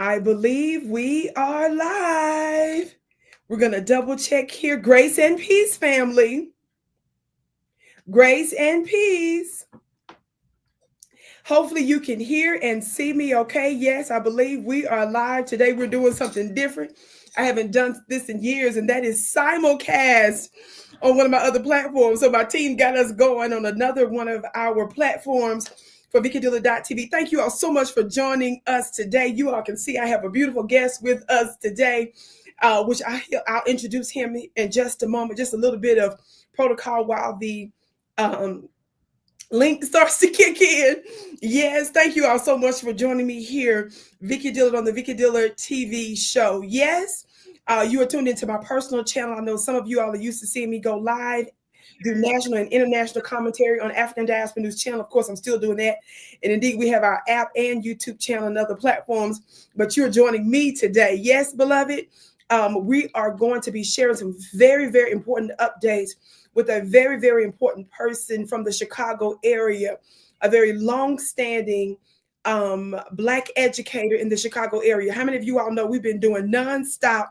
I believe we are live. We're going to double check here. Grace and peace, family. Grace and peace. Hopefully you can hear and see me okay. Yes, I believe we are live. Today we're doing something different. I haven't done this in years, and that is simulcast on one of my other platforms. So my team got us going on another one of our platforms for Vicki Dillard TV. Thank you all so much for joining us today. You all can see I have a beautiful guest with us today, which I'll introduce him in just a moment. Just a little bit of protocol while the link starts to kick in. Yes, thank you all so much for joining me here, Vicki Dillard on the Vicki Dillard TV show. Yes, you are tuned into my personal channel. I know some of you all are used to seeing me go live, do national and international commentary on African Diaspora News Channel. Of course, I'm still doing that. And indeed, we have our app and YouTube channel and other platforms. But you're joining me today. Yes, beloved, we are going to be sharing some very, very important updates with a very, very important person from the Chicago area, a very long-standing Black educator in the Chicago area. How many of you all know we've been doing nonstop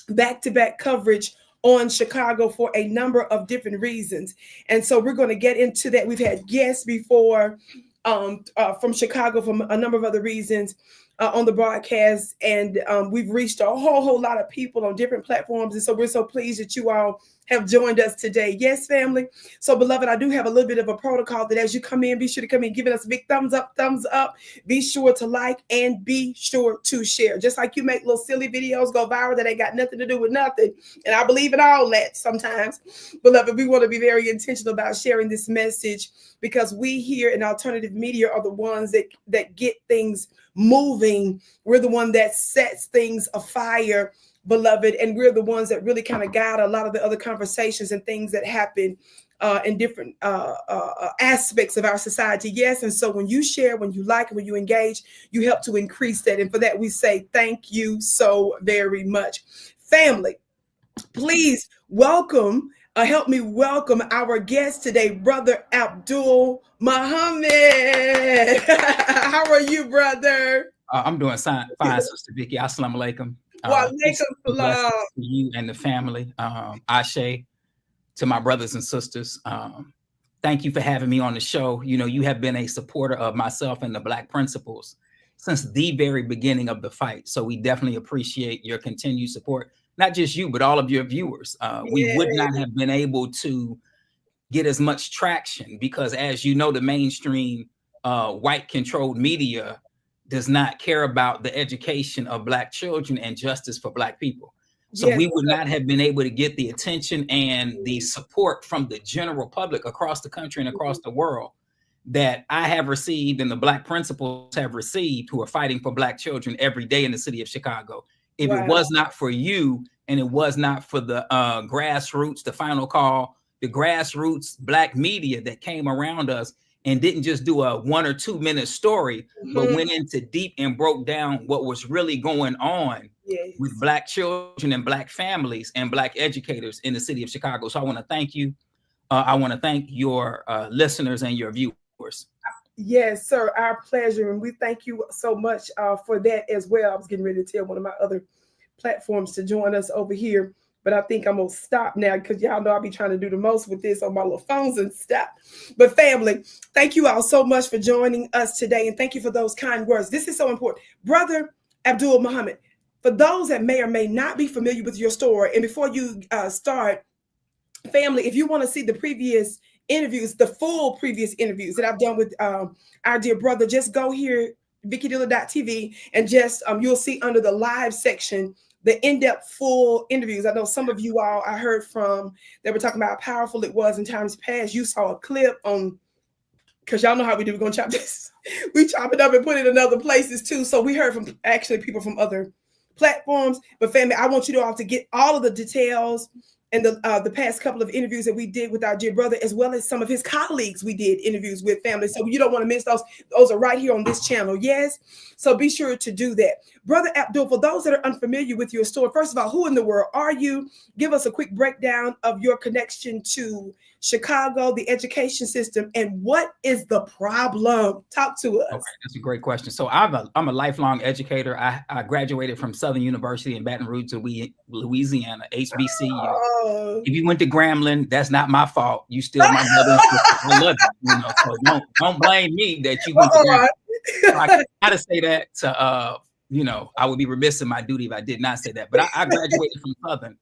back-to-back coverage on Chicago for a number of different reasons? And so we're going to get into that. We've had guests before from Chicago for a number of other reasons on the broadcast, and we've reached a whole lot of people on different platforms. And so we're so pleased that you all have joined us today. Yes, family. So, beloved, I do have a little bit of a protocol that as you come in, be sure to come in giving us a big thumbs up. Be sure to like and be sure to share. Just like you make little silly videos go viral that ain't got nothing to do with nothing. And I believe in all that sometimes. Beloved, we want to be very intentional about sharing this message, because we here in alternative media are the ones that get things moving. We're the one that sets things afire, beloved, and we're the ones that really kind of guide a lot of the other conversations and things that happen in different aspects of our society. Yes, and so when you share, when you like, when you engage, you help to increase that. And for that, we say thank you so very much. Family, please welcome, help me welcome our guest today, Brother Abdul Muhammad. How are you, brother? I'm doing fine, Sister Vicki. Assalamu alaikum. Wa alaikum salam. To you and the family. Ashe, to my brothers and sisters. Thank you for having me on the show. You know, you have been a supporter of myself and the Black principles since the very beginning of the fight. So we definitely appreciate your continued support. Not just you, but all of your viewers. We would not have been able to get as much traction because, as you know, the mainstream white-controlled media does not care about the education of Black children and justice for Black people. So we would not have been able to get the attention and the support from the general public across the country and across the world that I have received and the Black principals have received, who are fighting for Black children every day in the city of Chicago. If it was not for you, and it was not for the grassroots, the final call, the grassroots Black media that came around us and didn't just do a 1 or 2 minute story, but went into deep and broke down what was really going on with Black children and Black families and Black educators in the city of Chicago. So I want to thank you. I want to thank your listeners and your viewers. Yes, sir. Our pleasure. And we thank you so much for that as well. I was getting ready to tell one of my other platforms to join us over here, but I think I'm going to stop now because y'all know I'll be trying to do the most with this on my little phones and stuff. But family, thank you all so much for joining us today. And thank you for those kind words. This is so important. Brother Abdul Muhammad, for those that may or may not be familiar with your story, and before you start, family, if you want to see the previous interviews, the full previous interviews that I've done with our dear brother, just go here, VickiDillard.tv, and just you'll see under the live section the in-depth full interviews. I know some of you all I heard from that were talking about how powerful it was in times past. You saw a clip on, because y'all know how we do, we're going to chop this. We chop it up and put it in other places too. So we heard from actually people from other platforms. But family, I want you all to get all of the details and the past couple of interviews that we did with our dear brother, as well as some of his colleagues we did interviews with, family. So you don't want to miss those. Those are right here on this channel. Yes. So be sure to do that. Brother Abdul, for those that are unfamiliar with your story, first of all, who in the world are you? Give us a quick breakdown of your connection to Chicago, the education system, and what is the problem? Talk to us. Okay, that's a great question. So I'm a lifelong educator. I graduated from Southern University in Baton Rouge, Louisiana, HBCU. Oh. If you went to Grambling, that's not my fault. You still my brother. I love you. You know, so don't blame me that you went to Grambling. So I gotta say that to you know, I would be remiss in my duty if I did not say that. But I graduated from Southern,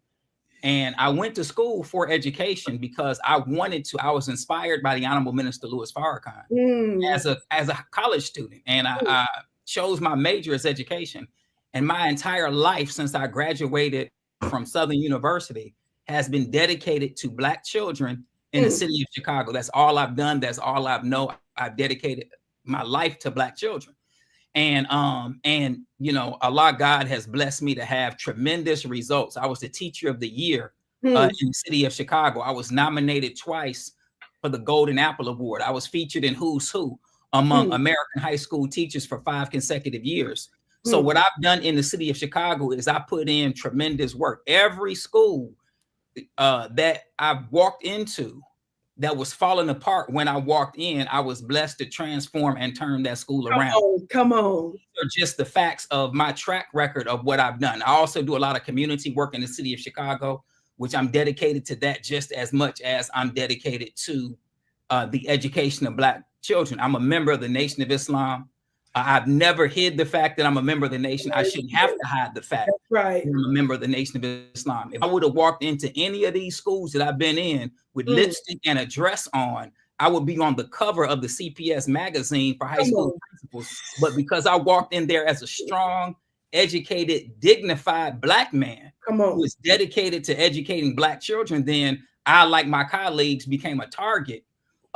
and I went to school for education because I wanted to. I was inspired by the Honorable Minister Louis Farrakhan as a college student, and I chose my major as education. And my entire life since I graduated from Southern University has been dedicated to Black children in the city of Chicago. That's all I've done. That's all I've known. I've dedicated my life to Black children. And you know, Allah God has blessed me to have tremendous results. I was the teacher of the year in the city of Chicago. I was nominated twice for the Golden Apple Award. I was featured in Who's Who among American high school teachers for 5 consecutive years. So what I've done in the city of Chicago is I put in tremendous work. Every school that I've walked into that was falling apart when I walked in, I was blessed to transform and turn that school around. Come on. These are just the facts of my track record of what I've done. I also do a lot of community work in the city of Chicago, which I'm dedicated to that just as much as I'm dedicated to the education of Black children. I'm a member of the Nation of Islam. I've never hid the fact that I'm a member of the nation. I shouldn't have to hide the fact that I'm a member of the Nation of Islam. If I would have walked into any of these schools that I've been in with lipstick and a dress on, I would be on the cover of the CPS magazine for high school principals. But because I walked in there as a strong, educated, dignified Black man who is dedicated to educating Black children, then I, like my colleagues, became a target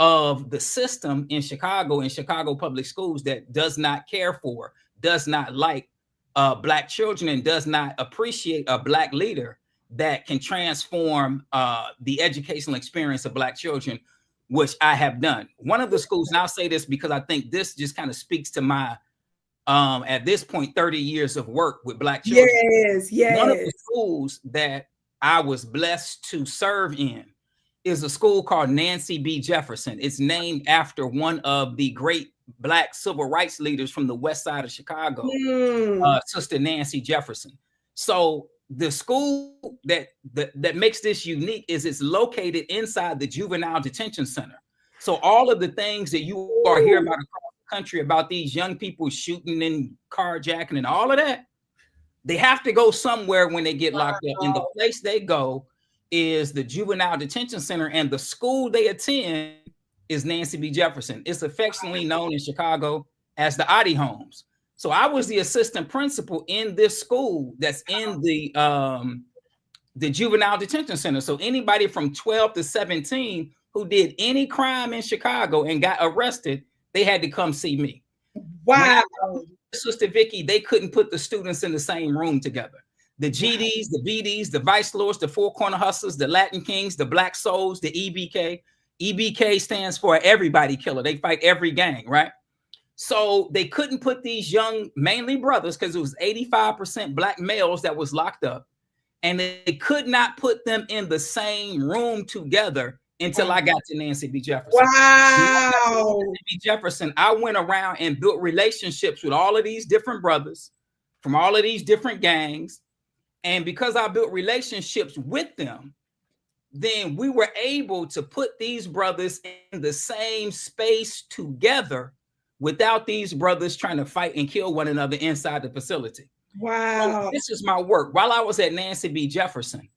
of the system in Chicago, in Chicago public schools, that does not care for, does not like Black children, and does not appreciate a Black leader that can transform the educational experience of Black children, which I have done. One of the schools, and I'll say this because I think this just kind of speaks to my, at this point, 30 years of work with Black children. Yes. One of the schools that I was blessed to serve in is a school called Nancy B. Jefferson. It's named after one of the great Black civil rights leaders from the west side of Chicago, Sister Nancy Jefferson. So the school that makes this unique is it's located inside the juvenile detention center. So all of the things that you are hearing about across the country about these young people shooting and carjacking and all of that, they have to go somewhere when they get locked up. And the place they go is the juvenile detention center, and the school they attend is Nancy B. Jefferson. It's affectionately known in Chicago as the Oddie Homes. So I was the assistant principal in this school that's in the juvenile detention center. So anybody from 12 to 17 who did any crime in Chicago and got arrested, they had to come see me. Wow. Sister Vicki, they couldn't put the students in the same room together. The GDs, the BDs, the Vice Lords, the Four Corner Hustlers, the Latin Kings, the Black Souls, the EBK. EBK stands for everybody killer. They fight every gang, right? So they couldn't put these young, mainly brothers, because it was 85% Black males that was locked up. And they could not put them in the same room together until I got to Nancy B. Jefferson. Wow. Nancy B. Jefferson, I went around and built relationships with all of these different brothers from all of these different gangs. And because I built relationships with them, then we were able to put these brothers in the same space together without these brothers trying to fight and kill one another inside the facility. Wow. So this is my work. While I was at Nancy B. Jefferson,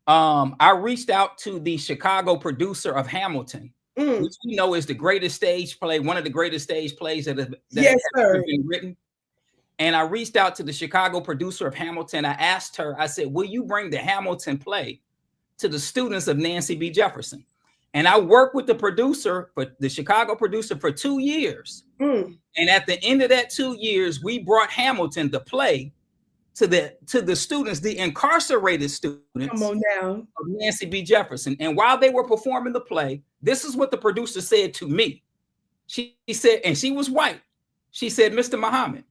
I reached out to the Chicago producer of Hamilton, which we know is the greatest stage play, one of the greatest stage plays that has been written. And I reached out to the Chicago producer of Hamilton. I asked her, I said, will you bring the Hamilton play to the students of Nancy B. Jefferson? And I worked with the producer, for the Chicago producer, for 2 years. And at the end of that 2 years, we brought Hamilton, the play, to the students, the incarcerated students of Nancy B. Jefferson. And while they were performing the play, this is what the producer said to me. She said, and she was white. She said, Mr. Muhammad,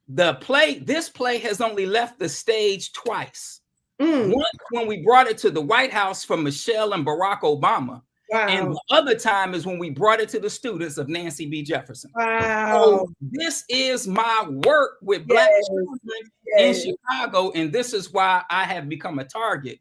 this play has only left the stage twice. Once when we brought it to the White House for Michelle and Barack Obama, And Wow. the other time is when we brought it to the students of Nancy B. Jefferson. Wow. So this is my work with Black Yes. children in Yes. Chicago, and this is why I have become a target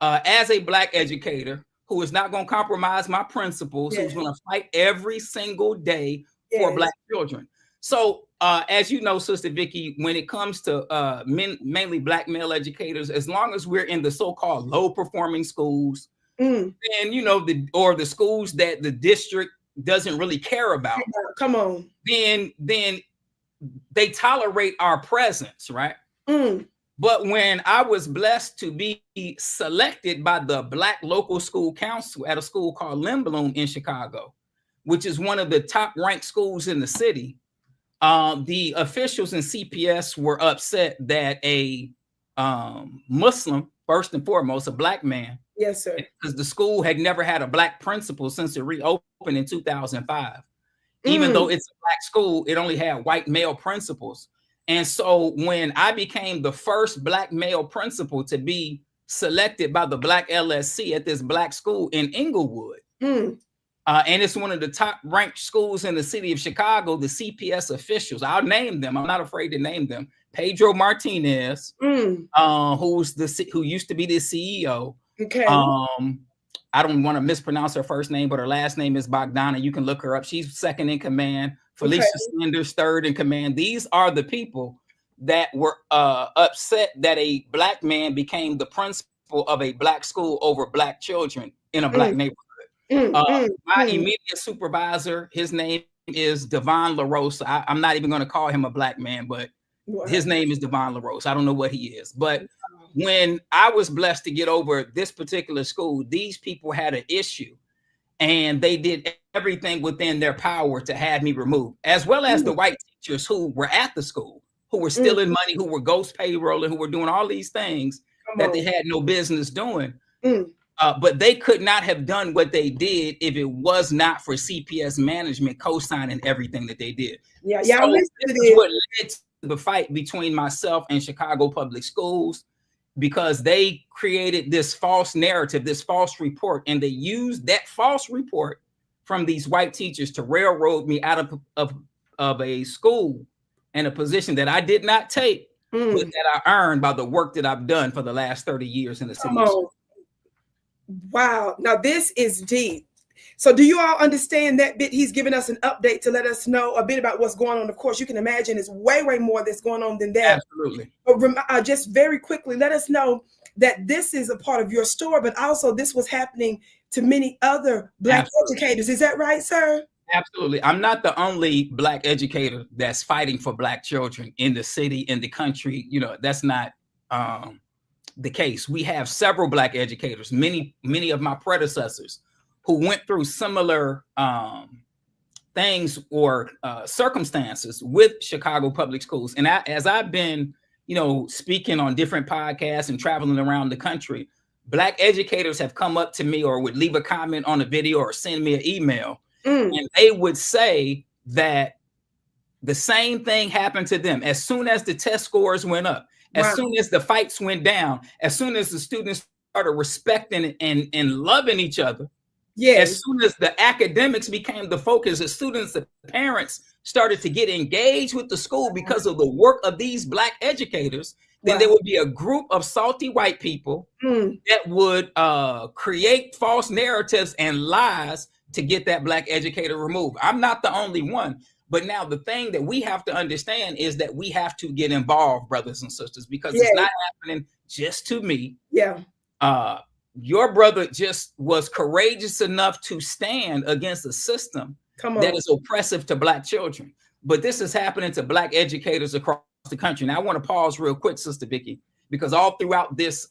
as a Black educator who is not going to compromise my principles, Yes. who's going to fight every single day for Yes. Black children. So as you know, Sister Vicki, when it comes to mainly Black male educators, as long as we're in the so-called low-performing schools, Mm. and you know, the schools that the district doesn't really care about, Come on. then they tolerate our presence, right? Mm. But when I was blessed to be selected by the Black local school council at a school called Lindblom in Chicago, which is one of the top ranked schools in the city, the officials in CPS were upset that a Muslim, first and foremost, a Black man, Yes, sir. because the school had never had a Black principal since it reopened in 2005. Even though it's a Black school, it only had white male principals. And so when I became the first Black male principal to be selected by the Black LSC at this Black school in Inglewood, and it's one of the top ranked schools in the city of Chicago, the CPS officials, I'll name them, I'm not afraid to name them, Pedro Martinez, who used to be the CEO. Okay. I don't want to mispronounce her first name, but her last name is Bogdana. You can look her up. She's second in command. Felicia Sanders, third in command. These are the people that were upset that a Black man became the principal of a Black school over Black children in a Black neighborhood. My immediate supervisor, his name is Devon LaRose. I'm not even going to call him a Black man, but his name is Devon LaRose. I don't know what he is, but when I was blessed to get over this particular school, these people had an issue and they did everything within their power to have me removed, as well as the white teachers who were at the school, who were stealing money, who were ghost payrolling, who were doing all these things that they had no business doing. But they could not have done what they did if it was not for CPS management co-signing everything that they did. Yeah, so this is what led to the fight between myself and Chicago Public Schools, because they created this false narrative, this false report, and they used that false report from these white teachers to railroad me out of a school and a position that I did not take, but that I earned by the work that I've done for the last 30 years in the city. Wow. Now this is deep. So do you all understand that bit? He's giving us an update to let us know a bit about what's going on. Of course, you can imagine it's way, way more that's going on than that. Absolutely. But just very quickly, let us know that this is a part of your story, but also this was happening to many other Black educators. Is that right, sir? Absolutely. I'm not the only Black educator that's fighting for Black children in the city, in the country. You know, that's not the case. We have several Black educators, many of my predecessors who went through similar things or circumstances with Chicago Public Schools. And as I've been, speaking on different podcasts and traveling around the country, Black educators have come up to me or would leave a comment on a video or send me an email, and they would say that the same thing happened to them. As soon as the test scores went up, as soon as the fights went down, as soon as the students started respecting and loving each other, as soon as the academics became the focus, the students, the parents started to get engaged with the school because of the work of these Black educators, then there would be a group of salty white people that would create false narratives and lies to get that Black educator removed. I'm not the only one. But now the thing that we have to understand is that we have to get involved, brothers and sisters, because it's not happening just to me. Your brother just was courageous enough to stand against a system that is oppressive to Black children. But this is happening to Black educators across the country. Now, I want to pause real quick, Sister Vicki, because all throughout this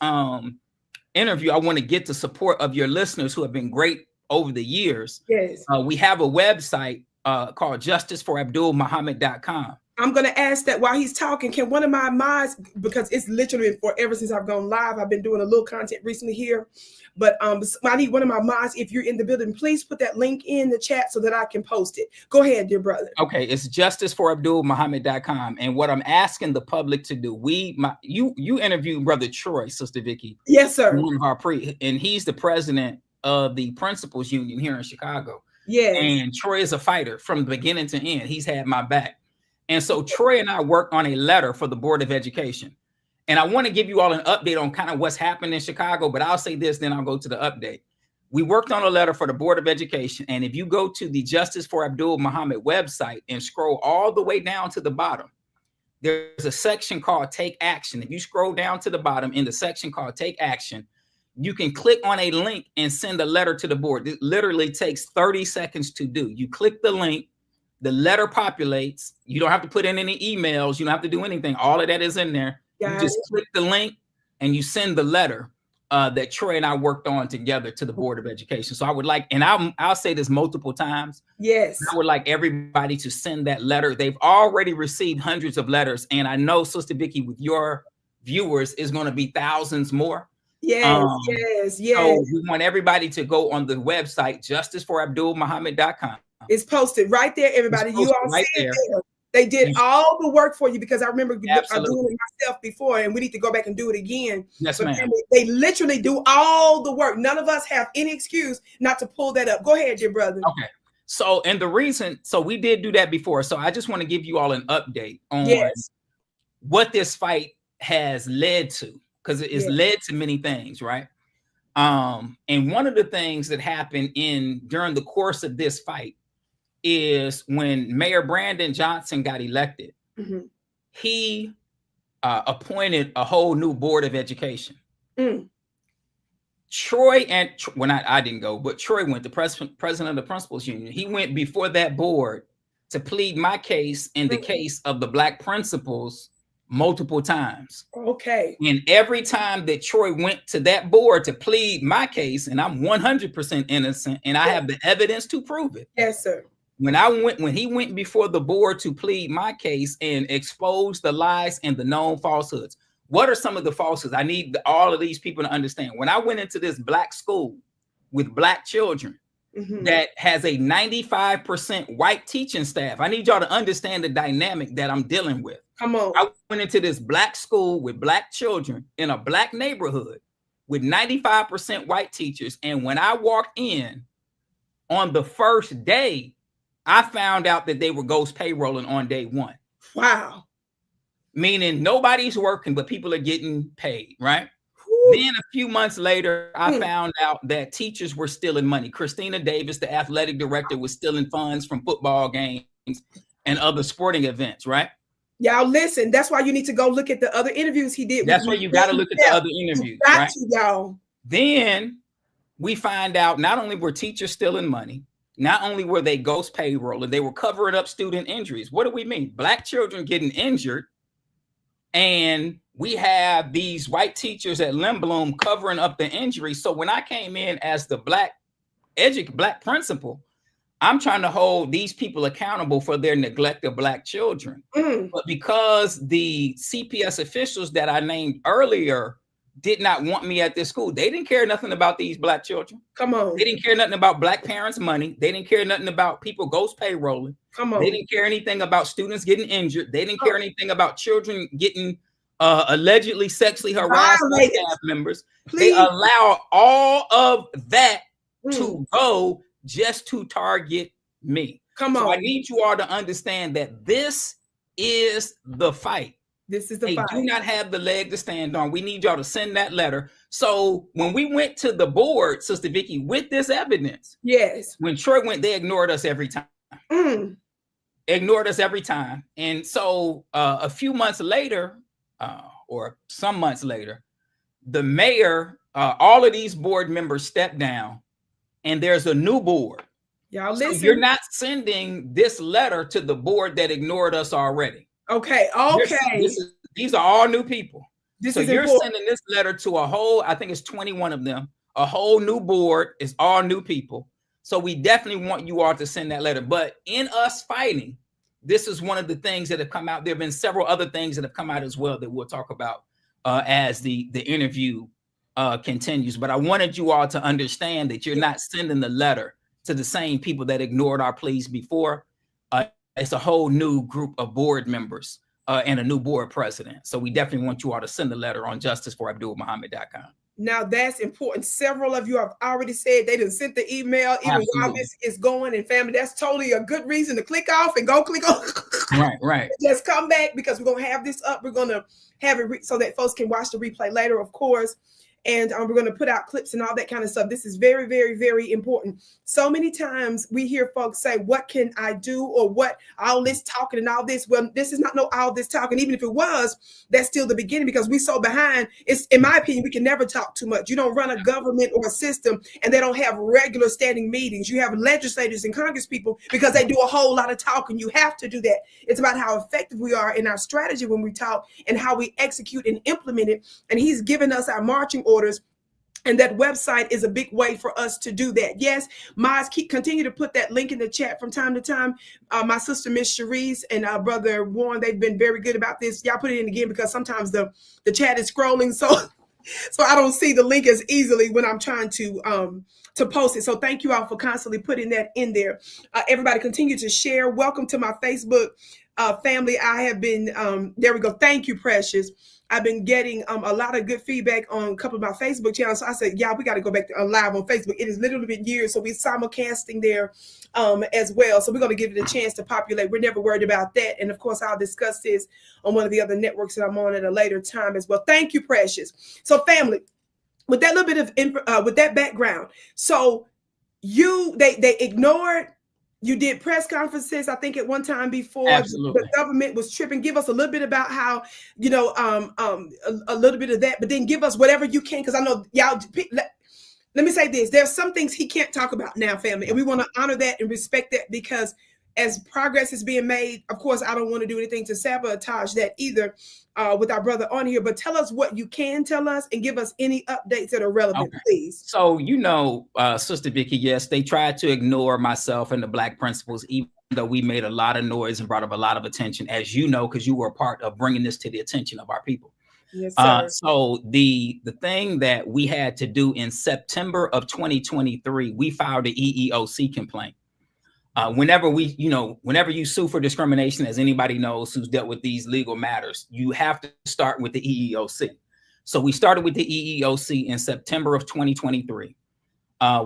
interview, I want to get the support of your listeners who have been great over the years. We have a website called justiceforabdulmuhammad.com. I'm going to ask that while he's talking, can one of my mods, because it's literally ever since I've gone live, I've been doing a little content recently here, but I need one of my mods, if you're in the building, please put that link in the chat so that I can post it. Go ahead, dear brother. Okay, it's justiceforabdulmuhammad.com. And what I'm asking the public to do, you interviewed Brother Troy, Sister Vicki. Yes, sir. One of our and he's the president of the principals union here in Chicago. Yes. And Troy is a fighter from the beginning to end. He's had my back. And so Troy and I worked on a letter for the Board of Education. And I want to give you all an update on kind of what's happened in Chicago, but I'll say this, then I'll go to the update. We worked on a letter for the Board of Education. And if you go to the Justice for Abdul Muhammad website and scroll all the way down to the bottom, there's a section called Take Action. If you scroll down to the bottom in the section called Take Action, you can click on a link and send a letter to the board. It literally takes 30 seconds to do. You click the link, the letter populates. You don't have to put in any emails. You don't have to do anything. All of that is in there. You just click the link and you send the letter that Troy and I worked on together to the Board of Education. So I would like, and I'll say this multiple times. Yes. I would like everybody to send that letter. They've already received hundreds of letters. And I know, Sister Vicki, with your viewers, is going to be thousands more. Yes, yes. So we want everybody to go on the website, justiceforabdulmuhammad.com. It's posted right there, everybody. You all right see it there. They did all the work for you, because I remember doing it myself before, and we need to go back and do it again. Yes, ma'am. They literally do all the work. None of us have any excuse not to pull that up. Go ahead, dear brother. Okay. So, and the reason, so we did do that before. So I just want to give you all an update on what this fight has led to, because it has led to many things, right? And one of the things that happened during the course of this fight is when Mayor Brandon Johnson got elected, he appointed a whole new Board of Education. Troy and, well, I didn't go, but Troy went, the president of the Principals Union. He went before that board to plead my case in the case of the Black principals multiple times. Okay. And every time that Troy went to that board to plead my case, and I'm 100% innocent, and I have the evidence to prove it. Yes, sir. When he went before the board to plead my case and expose the lies and the known falsehoods. What are some of the falsehoods? I need all of these people to understand. When I went into this Black school with Black children that has a 95% white teaching staff, I need y'all to understand the dynamic that I'm dealing with. Come on. I went into this Black school with Black children in a Black neighborhood with 95% white teachers. And when I walked in on the first day, I found out that they were ghost payrolling on day one. Wow. Meaning nobody's working, but people are getting paid, right? Then a few months later, I found out that teachers were stealing money. Christina Davis, the athletic director, was stealing funds from football games and other sporting events, right? Y'all listen, that's why you need to go look at the other interviews he did. That's why you got to look at the other interviews, right? Y'all. Then we find out not only were teachers stealing money, not only were they ghost payrolling, they were covering up student injuries. What do we mean? Black children getting injured, and we have these white teachers at Lindblom covering up the injury. So when I came in as the Black principal, I'm trying to hold these people accountable for their neglect of Black children. But because the CPS officials that I named earlier did not want me at this school, they didn't care nothing about these Black children. Come on. They didn't care nothing about Black parents' money. They didn't care nothing about people ghost payrolling. Come on. They didn't care anything about students getting injured. They didn't care anything about children getting allegedly sexually harassed by staff members. Please. They allow all of that to go just to target me. Come on. So I need you all to understand that this is the fight. This is the fight. They do not have the leg to stand on. We need y'all to send that letter. So when we went to the board, Sister Vicki, with this evidence, when Troy went, they ignored us every time. Ignored us every time. And so a few months later, or some months later, the mayor, all of these board members stepped down, and there's a new board. Y'all listen. So you're not sending this letter to the board that ignored us already. Okay. These are all new people. So you're important. sending this letter to a whole, I think it's 21 of them, a whole new board, is all new people. So we definitely want you all to send that letter. But in us fighting, this is one of the things that have come out. There have been several other things that have come out as well that we'll talk about as the interview continues. But I wanted you all to understand that you're not sending the letter to the same people that ignored our pleas before. It's a whole new group of board members and a new board president. So we definitely want you all to send the letter on justiceforabdulmuhammad.com. Now that's important. Several of you have already said they done sent the email even while this is going. And family, that's totally a good reason to click off and go click on. Right. Just come back because we're going to have this up. We're going to have it so that folks can watch the replay later, of course. And we're going to put out clips and all that kind of stuff. This is very, very, very important. So many times we hear folks say, what can I do? Or what, all this talking and all this. Well, this is not no all this talking. Even if it was, that's still the beginning because we're so behind. It's, in my opinion, we can never talk too much. You don't run a government or a system and they don't have regular standing meetings. You have legislators and Congress people because they do a whole lot of talking. You have to do that. It's about how effective we are in our strategy when we talk and how we execute and implement it. And he's given us our marching orders. And that website is a big way for us to do that. Yes, Miles, continue to put that link in the chat from time to time. My sister, Miss Cherise, and brother Warren, they've been very good about this. Y'all put it in again because sometimes the chat is scrolling. So I don't see the link as easily when I'm trying to post it. So thank you all for constantly putting that in there. Everybody continue to share. Welcome to my Facebook family. I have been, there we go. Thank you, Precious. I've been getting a lot of good feedback on a couple of my Facebook channels. So I said, yeah, we got to go back to live on Facebook. It has literally been years. So we're simulcasting there as well. So we're going to give it a chance to populate. We're never worried about that. And of course, I'll discuss this on one of the other networks that I'm on at a later time as well. Thank you, Precious. So family, with that little bit of, with that background, so they ignored. You did press conferences, I think, at one time before. Absolutely. The government was tripping. Give us a little bit about how, a little bit of that, but then give us whatever you can, because I know y'all. Let me say this: there's some things he can't talk about now, family, and we want to honor that and respect that because as progress is being made, of course, I don't want to do anything to sabotage that either with our brother on here. But tell us what you can tell us and give us any updates that are relevant, please. So, Sister Vicki, yes, they tried to ignore myself and the Black principals, even though we made a lot of noise and brought up a lot of attention, as you know, because you were a part of bringing this to the attention of our people. Yes, sir. So the thing that we had to do in September of 2023, we filed an EEOC complaint. Whenever you sue for discrimination, as anybody knows who's dealt with these legal matters, you have to start with the EEOC. So we started with the EEOC in September of 2023.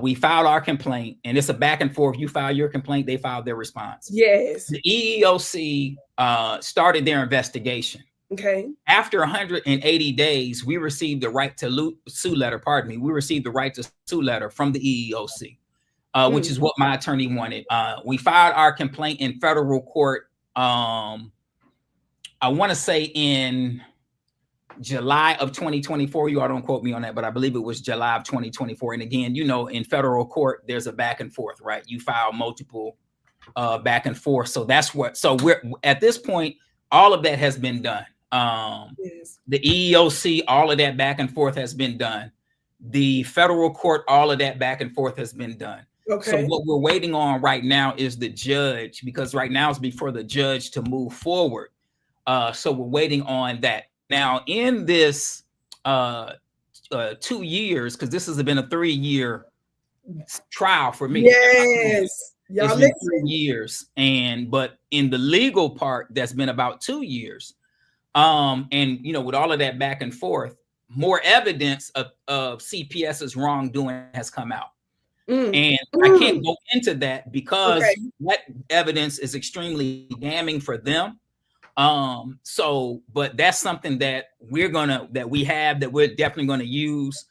We filed our complaint, and it's a back and forth. You file your complaint, they filed their response. Yes. The EEOC started their investigation. Okay. After 180 days, we received the right to sue letter. Pardon me. We received the right to sue letter from the EEOC. Which is what my attorney wanted. We filed our complaint in federal court. I want to say in July of 2024. You all don't quote me on that, but I believe it was July of 2024. And again, in federal court, there's a back and forth, right? You file multiple back and forth. So we're at this point, all of that has been done. Yes. The EEOC, all of that back and forth has been done. The federal court, all of that back and forth has been done. Okay. So what we're waiting on right now is the judge, because right now it's before the judge to move forward. So we're waiting on that. Now in this 2 years, because this has been a 3-year trial for me. Yes. Y'all listen. 3 years. But in the legal part, that's been about 2 years. With all of that back and forth, more evidence of CPS's wrongdoing has come out. And I can't go into that because that evidence is extremely damning for them. But that's something that we're definitely gonna use.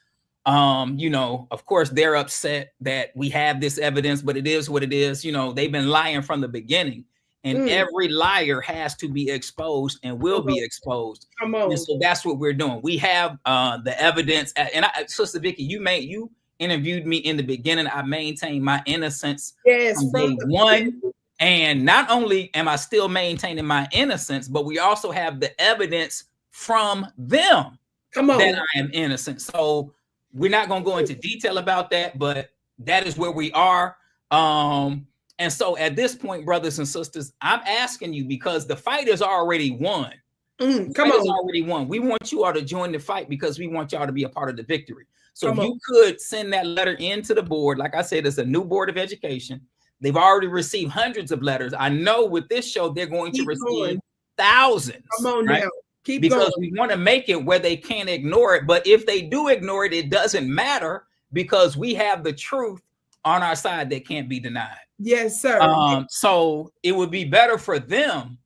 Of course, they're upset that we have this evidence, but it is what it is. They've been lying from the beginning. And every liar has to be exposed and will be exposed. Come on. And so that's what we're doing. We have the evidence. And Sister Vicki, you interviewed me in the beginning. I maintain my innocence from day one. And not only am I still maintaining my innocence, but we also have the evidence from them that I am innocent. So we're not going to go into detail about that, but that is where we are. And so at this point, brothers and sisters, I'm asking you because the fight is already won. Already won. We want you all to join the fight because we want y'all to be a part of the victory. So if you could send that letter into the board, like I said, it's a new board of education. They've already received hundreds of letters. I know with this show, they're going to receive thousands. Come on now. Keep because going. we want to make it where they can't ignore it. But if they do ignore it, it doesn't matter because we have the truth on our side that can't be denied. Yes, sir. So it would be better for them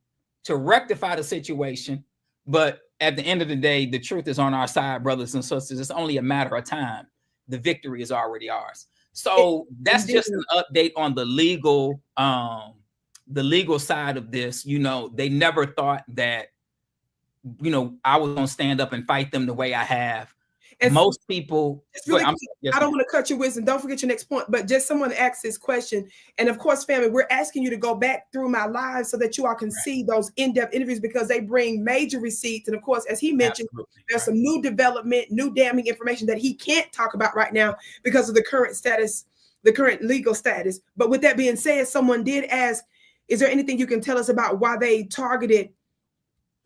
to rectify the situation. But at the end of the day, the truth is on our side, brothers and sisters. It's only a matter of time. The victory is already ours. So that's just an update on the legal side of this. You know, they never thought that, you know, I was going to stand up and fight them the way I have. And most people, really I don't want to cut your wisdom. Don't forget your next point, but just someone asked this question. And of course, family, we're asking you to go back through my lives so that you all can see those in-depth interviews because they bring major receipts. And of course, as he mentioned, there's some new development, new damning information that he can't talk about right now because of the current status, the current legal status. But with that being said, someone did ask, is there anything you can tell us about why they targeted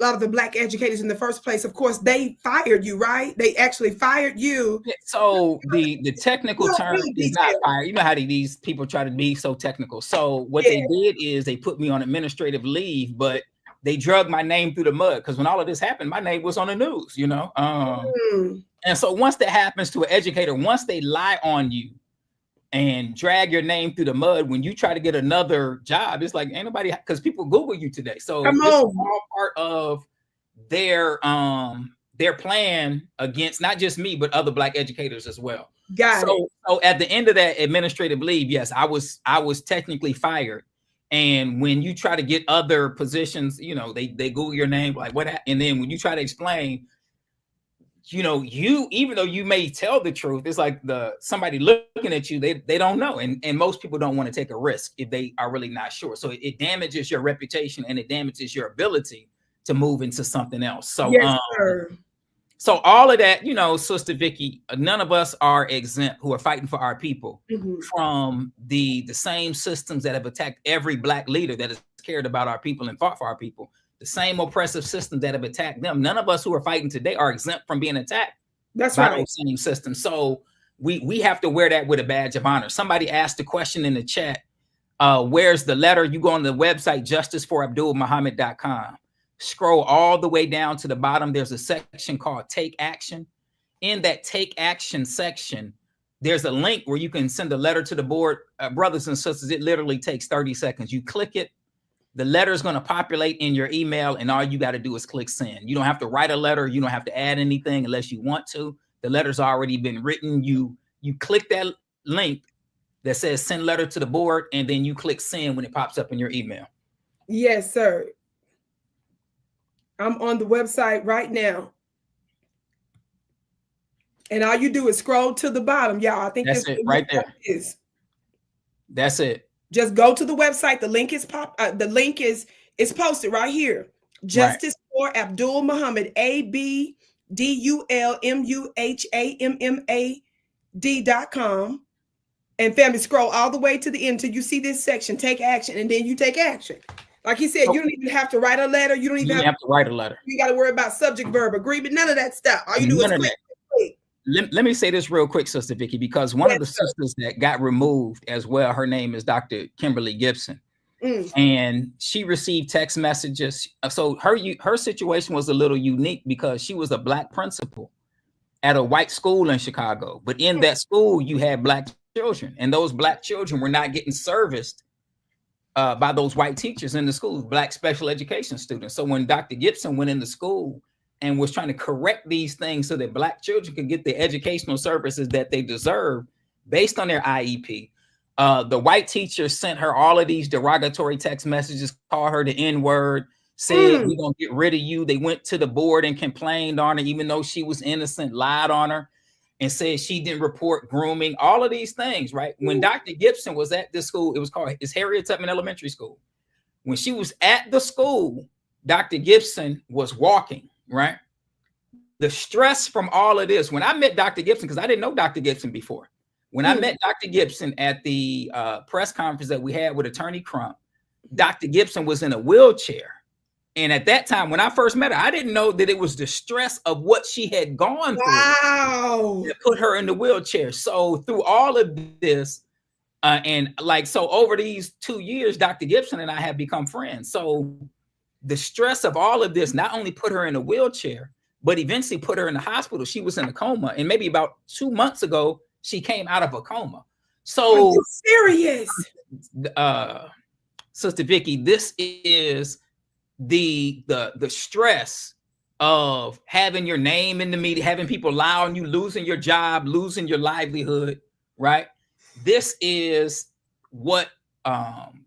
a lot of the Black educators in the first place? Of course, they fired you, right? They actually fired you. So the technical term is not fire. You know how these people try to be so technical. So what they did is they put me on administrative leave, but they drug my name through the mud because when all of this happened, my name was on the news, you know? And so once that happens to an educator, once they lie on you and drag your name through the mud, when you try to get another job, it's like ain't nobody, because people Google you today. So this is all part of their plan against not just me, but other Black educators as well. So at the end of that administrative leave, yes, I was technically fired. And when you try to get other positions, you know, they Google your name, like what, and then when you try to explain, you know, even though you may tell the truth, it's like somebody looking at you, they don't know. And most people don't want to take a risk if they are really not sure. So it damages your reputation and it damages your ability to move into something else. So, so all of that, you know, Sister Vicki, none of us are exempt who are fighting for our people from the same systems that have attacked every Black leader that has cared about our people and fought for our people. The same oppressive systems that have attacked them. None of us who are fighting today are exempt from being attacked. That's by right. those same systems. So we have to wear that with a badge of honor. Somebody asked a question in the chat. Where's the letter? You go on the website, justiceforabdulmuhammad.com. Scroll all the way down to the bottom. There's a section called Take Action. In that Take Action section, there's a link where you can send a letter to the board. Brothers and sisters, it literally takes 30 seconds. You click it. The letter is going to populate in your email, and all you got to do is click send. You don't have to write a letter. You don't have to add anything unless you want to. The letter's already been written. You click that link that says send letter to the board, and then you click send when it pops up in your email. Yes, sir. I'm on the website right now. And all you do is scroll to the bottom, y'all. I think that's it right there. That's it. Just go to the website. The link is it's posted right here. Justice for Abdul Muhammad, ABDULMUHAMMAD.com. And family, scroll all the way to the end until you see this section, take action, and then you take action. Like he said, you don't even have to write a letter. You don't even have to write a letter. You got to worry about subject, verb, agreement, none of that stuff. All you do is click. Let me say this real quick, Sister Vicki, because one of the sisters that got removed as well, her name is Dr. Kimberly Gibson. And she received text messages. So her situation was a little unique because she was a Black principal at a white school in Chicago. But in that school, you had Black children, and those Black children were not getting serviced by those white teachers in the schools, Black special education students. So when Dr. Gibson went into school and was trying to correct these things so that Black children could get the educational services that they deserve based on their IEP. The white teacher sent her all of these derogatory text messages, called her the N-word, said, we're going to get rid of you. They went to the board and complained on her, even though she was innocent, lied on her, and said she didn't report grooming, all of these things, right? When Dr. Gibson was at this school, it's Harriet Tubman Elementary School. When she was at the school, Dr. Gibson was walking, right? The stress from all of this, when I met Dr. Gibson, because I didn't know Dr. Gibson before. When I met Dr. Gibson at the press conference that we had with Attorney Crump, Dr. Gibson was in a wheelchair. And at that time, when I first met her, I didn't know that it was the stress of what she had gone through that put her in the wheelchair. So through all of this, so over these 2 years, Dr. Gibson and I have become friends. So the stress of all of this not only put her in a wheelchair, but eventually put her in the hospital. She was in a coma. And maybe about 2 months ago, she came out of a coma. So, are you serious? Sister Vicki, this is the stress of having your name in the media, having people lie on you, losing your job, losing your livelihood, right? This is what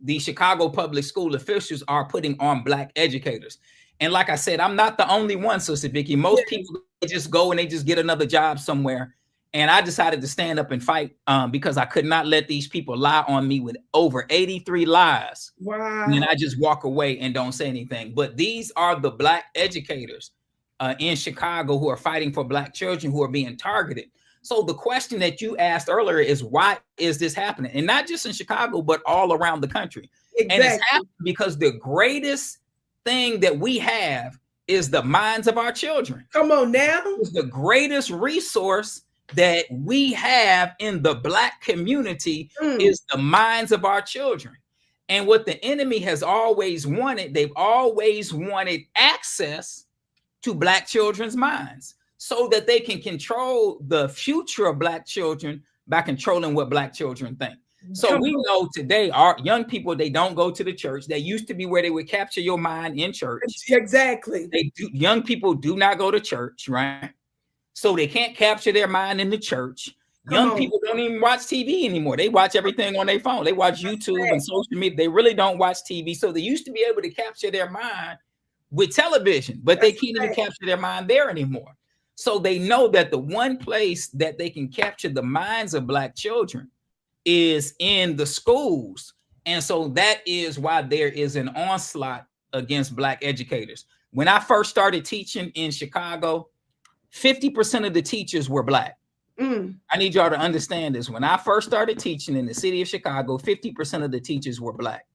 the Chicago public school officials are putting on Black educators. And like I said, I'm not the only one, Sister Vicki. Most people just go and they just get another job somewhere. And I decided to stand up and fight because I could not let these people lie on me with over 83 lies. Wow. And then I just walk away and don't say anything. But these are the Black educators in Chicago who are fighting for Black children who are being targeted. So the question that you asked earlier is, why is this happening? And not just in Chicago, but all around the country. Exactly. And it's happening because the greatest thing that we have is the minds of our children. Come on now. It's the greatest resource that we have in the Black community is the minds of our children. And what the enemy has always wanted, they've always wanted access to Black children's minds so that they can control the future of Black children by controlling what Black children think. So we know today our young people, they don't go to the church. They used to be where they would capture your mind in church. Exactly. Young people do not go to church, right? So they can't capture their mind in the church. Young people don't even watch TV anymore. They watch everything on their phone. They watch YouTube and social media. They really don't watch TV. So they used to be able to capture their mind with television, but they can't even capture their mind there anymore. So they know that the one place that they can capture the minds of Black children is in the schools. And so that is why there is an onslaught against Black educators. When I first started teaching in Chicago, 50% of the teachers were Black. I need y'all to understand this. When I first started teaching in the city of Chicago, 50% of the teachers were Black.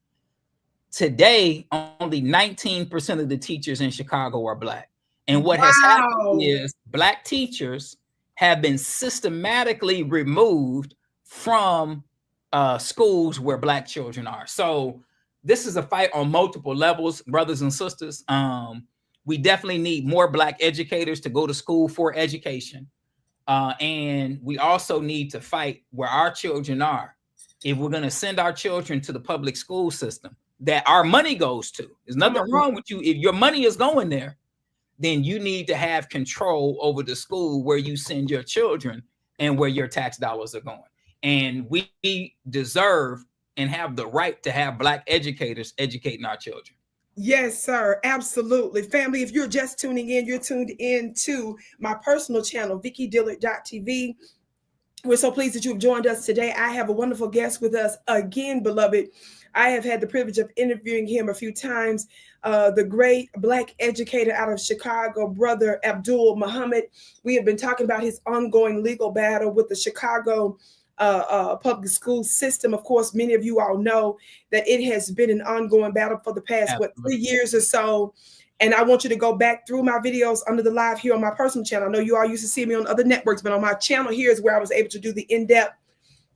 Today, only 19% of the teachers in Chicago are Black. And what has happened is Black teachers have been systematically removed from schools where Black children are. So this is a fight on multiple levels, brothers and sisters. We definitely need more Black educators to go to school for education. And we also need to fight where our children are. If we're going to send our children to the public school system that our money goes to, there's nothing wrong with you. If your money is going there, then you need to have control over the school where you send your children and where your tax dollars are going. And we deserve and have the right to have Black educators educating our children. Yes, sir. Absolutely. Family, if you're just tuning in, you're tuned in to my personal channel, VickiDillard.tv. We're so pleased that you have joined us today. I have a wonderful guest with us again, beloved. I have had the privilege of interviewing him a few times. The great Black educator out of Chicago, Brother Abdul Muhammad. We have been talking about his ongoing legal battle with the Chicago public school system. Of course, many of you all know that it has been an ongoing battle for the past, 3 years or so. And I want you to go back through my videos under the live here on my personal channel. I know you all used to see me on other networks, but on my channel here is where I was able to do the in-depth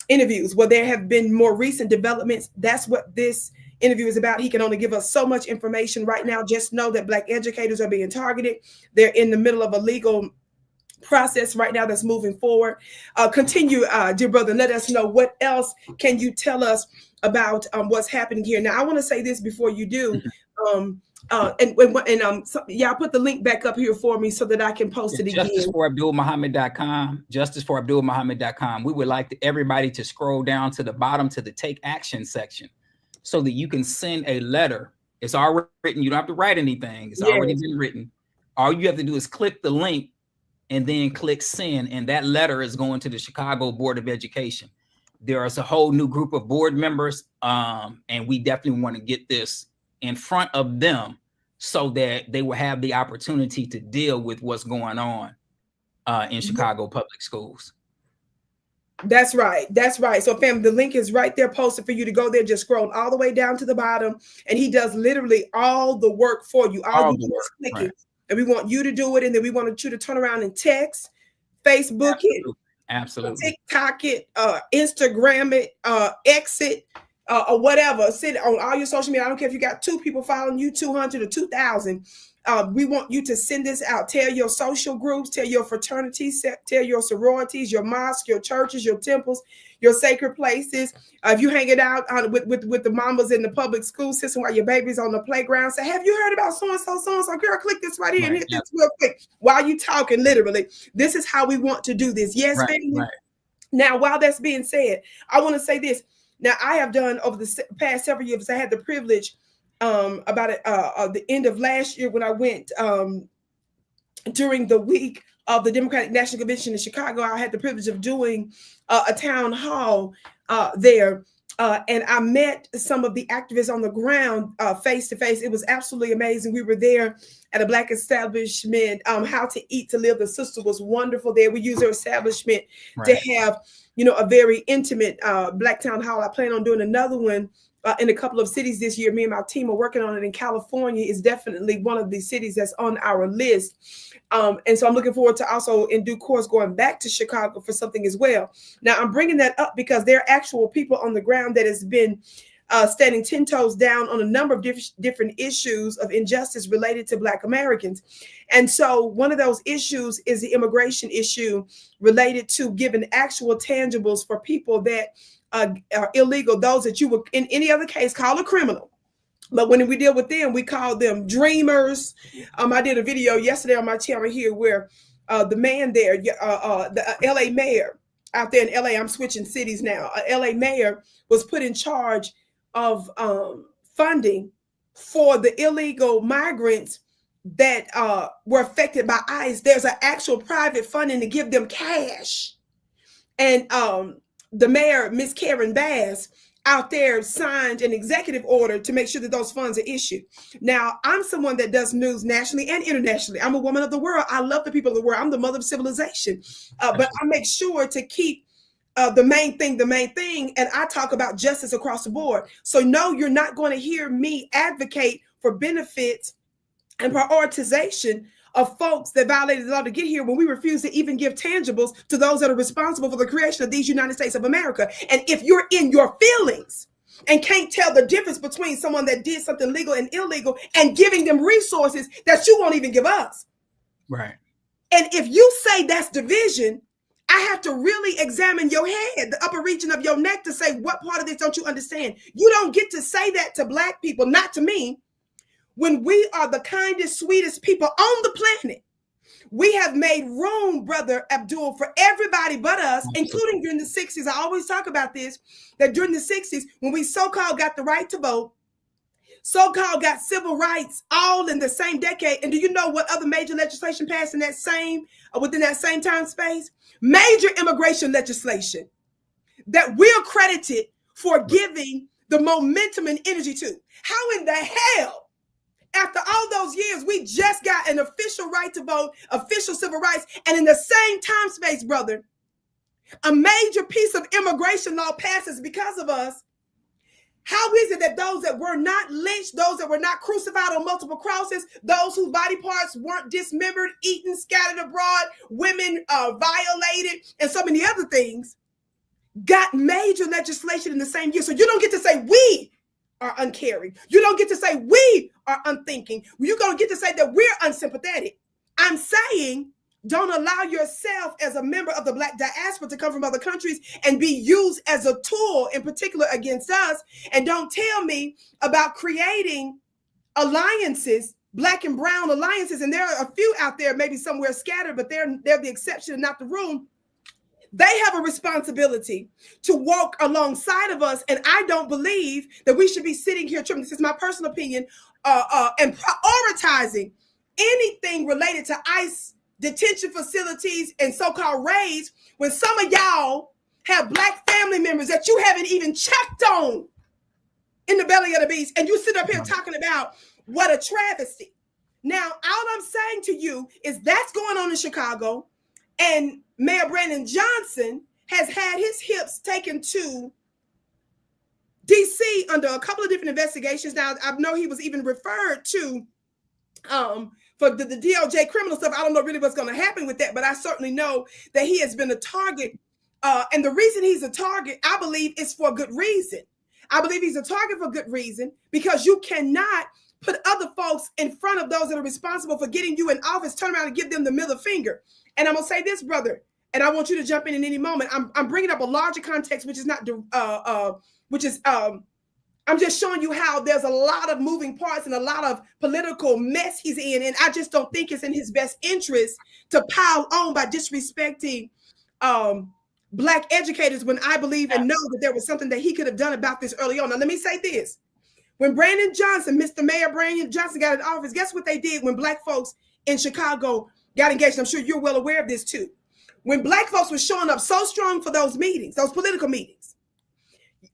interviews where there have been more recent developments. That's what this interview is about. He can only give us so much information right now. Just know that Black educators are being targeted. They're in the middle of a legal process right now that's moving forward. Continue, dear brother. Let us know what else can you tell us about what's happening here. Now, I want to say this before you do. Y'all put the link back up here for me so that I can post it again. JusticeForAbdulMuhammad.com. JusticeForAbdulMuhammad.com. We would like everybody to scroll down to the bottom to the Take Action section so that you can send a letter. It's already written. You don't have to write anything. It's already been written. All you have to do is click the link and then click send, and that letter is going to the Chicago Board of Education. There is a whole new group of board members, and we definitely want to get this in front of them so that they will have the opportunity to deal with what's going on in Chicago public schools. That's right. That's right. So, family, the link is right there posted for you to go there. Just scroll all the way down to the bottom, and he does literally all the work for you. All you do is click it. And we want you to do it, and then we want you to turn around and text, Facebook it, Absolutely. TikTok it, Instagram it, X it, or whatever, sit on all your social media. I don't care if you got 2 people following you, 200 or 2,000. We want you to send this out. Tell your social groups, tell your fraternities, tell your sororities, your mosques, your churches, your temples, your sacred places. If you hanging out with the mamas in the public school system while your baby's on the playground, say, have you heard about so-and-so, so-and-so? Girl, click this right here and hit this real quick. While you talking, literally, this is how we want to do this. Yes, family? Right. Now, while that's being said, I want to say this. Now, I have done over the past several years, I had the privilege about the end of last year when I went during the week of the Democratic National Convention in Chicago. I had the privilege of doing a town hall there, and I met some of the activists on the ground face to face. It was absolutely amazing. We were there at a Black establishment. How to Eat to Live. The sister was wonderful there. We used her establishment to have, a very intimate Black town hall. I plan on doing another one in a couple of cities this year. Me and my team are working on it. In California is definitely one of the cities that's on our list. And so I'm looking forward to also in due course going back to Chicago for something as well. Now I'm bringing that up because there are actual people on the ground that has been standing 10 toes down on a number of different issues of injustice related to Black Americans. And so one of those issues is the immigration issue related to giving actual tangibles for people that are illegal, those that you would in any other case call a criminal. But when we deal with them, we call them dreamers. I did a video yesterday on my channel here where the man there, the LA mayor out there in LA, I'm switching cities now. LA mayor was put in charge of funding for the illegal migrants that were affected by ICE. There's an actual private funding to give them cash. And the mayor, Miss Karen Bass, out there signed an executive order to make sure that those funds are issued. Now, I'm someone that does news nationally and internationally. I'm a woman of the world. I love the people of the world. I'm the mother of civilization. But I make sure to keep the main thing. And I talk about justice across the board. So no, you're not going to hear me advocate for benefits and prioritization of folks that violated the law to get here when we refuse to even give tangibles to those that are responsible for the creation of these United States of America. And if you're in your feelings and can't tell the difference between someone that did something legal and illegal and giving them resources that you won't even give us. Right. And if you say that's division, I have to really examine your head, the upper region of your neck, to say, what part of this don't you understand? You don't get to say that to Black people, not to me. When we are the kindest, sweetest people on the planet, we have made room, Brother Abdul, for everybody but us, including during the 60s. I always talk about this, that during the 60s, when we so-called got the right to vote, so-called got civil rights all in the same decade. And do you know what other major legislation passed in that within that same time space? Major immigration legislation that we're credited for giving the momentum and energy to. How in the hell, after all those years, we just got an official right to vote, official civil rights, and in the same time space, brother, a major piece of immigration law passes because of us? How is it that those that were not lynched, those that were not crucified on multiple crosses, those whose body parts weren't dismembered, eaten, scattered abroad, women violated, and so many other things, got major legislation in the same year? So you don't get to say we are uncaring. You don't get to say we are unthinking. You're going to get to say that we're unsympathetic. I'm saying don't allow yourself as a member of the Black diaspora to come from other countries and be used as a tool in particular against us. And don't tell me about creating alliances, Black and brown alliances. And there are a few out there, maybe somewhere scattered, but they're the exception and not the rule. They have a responsibility to walk alongside of us. And I don't believe that we should be sitting here, this is my personal opinion, and prioritizing anything related to ICE detention facilities and so-called raids when some of y'all have Black family members that you haven't even checked on in the belly of the beast. And you sit up here talking about what a travesty. Now, all I'm saying to you is that's going on in Chicago. And Mayor Brandon Johnson has had his hips taken to DC under a couple of different investigations. Now, I know he was even referred to for the DOJ criminal stuff. I don't know really what's going to happen with that, but I certainly know that he has been a target. And the reason he's a target, I believe, is for good reason. I believe he's a target for good reason, because you cannot put other folks in front of those that are responsible for getting you in office, turn around and give them the middle finger. And I'm going to say this, brother, and I want you to jump in any moment. I'm bringing up a larger context, which is not, I'm just showing you how there's a lot of moving parts and a lot of political mess he's in. And I just don't think it's in his best interest to pile on by disrespecting Black educators, when I believe and know that there was something that he could have done about this early on. Now, let me say this. When Brandon Johnson, Mr. Mayor Brandon Johnson, got in office, guess what they did when Black folks in Chicago got engaged? I'm sure you're well aware of this too. When Black folks were showing up so strong for those meetings, those political meetings,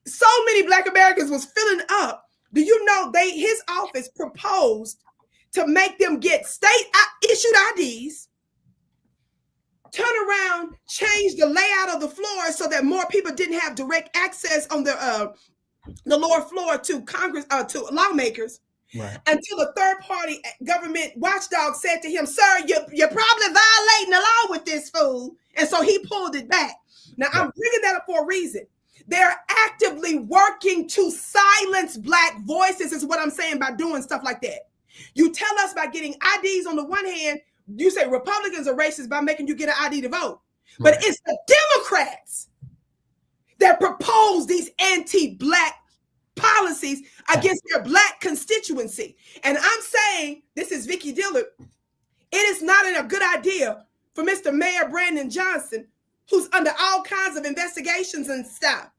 so many Black Americans was filling up. Do you know his office proposed to make them get state issued IDs, turn around, change the layout of the floor so that more people didn't have direct access on the lower floor to Congress, to lawmakers, right, until a third-party government watchdog said to him, "Sir, you're probably violating the law with this fool," and so he pulled it back. Now, I'm bringing that up for a reason. They're actively working to silence Black voices, is what I'm saying, by doing stuff like that. You tell us by getting IDs on the one hand, you say Republicans are racist by making you get an ID to vote. But it's the Democrats that propose these anti-Black policies against their Black constituency. And I'm saying, this is Vicki Dillard, it is not a good idea for Mr. Mayor Brandon Johnson, who's under all kinds of investigations and stuff,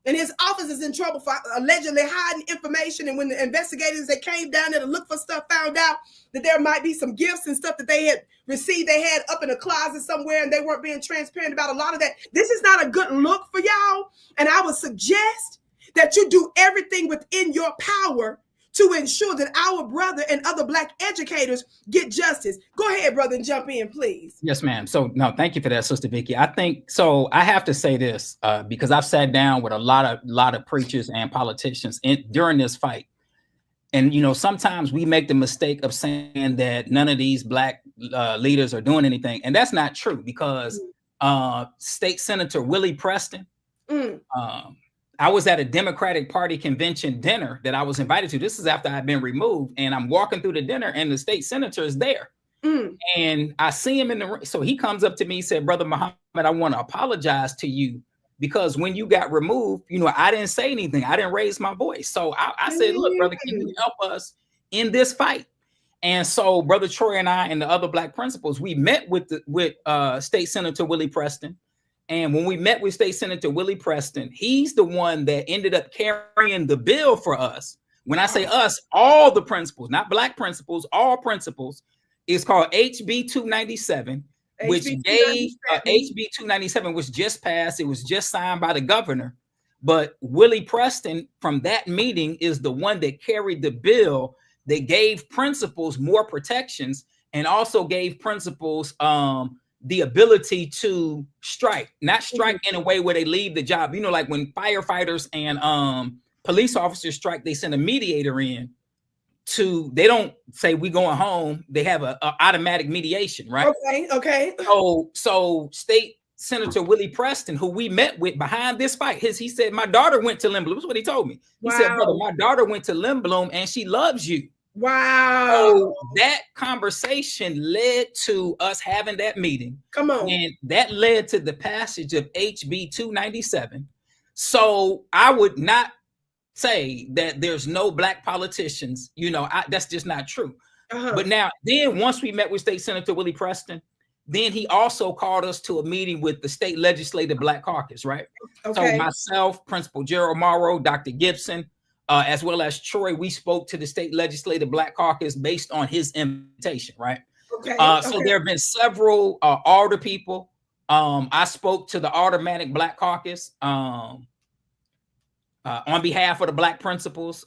and his office is in trouble for allegedly hiding information. And when the investigators that came down there to look for stuff found out that there might be some gifts and stuff that they had received, they had up in a closet somewhere, and they weren't being transparent about a lot of that. This is not a good look for y'all. And I would suggest that you do everything within your power to ensure that our brother and other Black educators get justice. Go ahead, brother, and jump in, please. Yes, ma'am. So, no, thank you for that, Sister Vicki. I think so. I have to say this because I've sat down with a lot of preachers and politicians during this fight, and sometimes we make the mistake of saying that none of these Black leaders are doing anything, and that's not true, because State Senator Willie Preston. I was at a Democratic Party convention dinner that I was invited to. This is after I've been removed, and I'm walking through the dinner, and the state senator is there. And I see him in the room. So he comes up to me and said, "Brother Muhammad, I want to apologize to you, because when you got removed, I didn't say anything. I didn't raise my voice." So I said, "Look, brother, can you help us in this fight?" And so Brother Troy and I and the other Black principals, we met with State Senator Willie Preston. And when we met with State Senator Willie Preston, he's the one that ended up carrying the bill for us. When I say us, all the principals, not Black principals, all principals, is called HB 297, which gave HB 297 was just passed. It was just signed by the governor. But Willie Preston from that meeting is the one that carried the bill that gave principals more protections, and also gave principals the ability to strike, not strike in a way where they leave the job. Like when firefighters and police officers strike, they send a mediator in they don't say we going home. They have a automatic mediation, right? Okay. So State Senator Willie Preston, who we met with behind this fight, he said, "My daughter went to Lindblom." That's what he told me. He said, "Brother, my daughter went to Lindblom and she loves you." Wow. So that conversation led to us having that meeting. Come on. And that led to the passage of HB 297. So I would not say that there's no Black politicians. That's just not true. But now, then once we met with State Senator Willie Preston, then he also called us to a meeting with the State Legislative Black Caucus, right? So myself, Principal Gerald Morrow, Dr. Gibson, as well as Troy, we spoke to the State Legislative Black Caucus based on his invitation, right? So there have been several alder people. I spoke to the Aldermanic Black Caucus on behalf of the Black principals.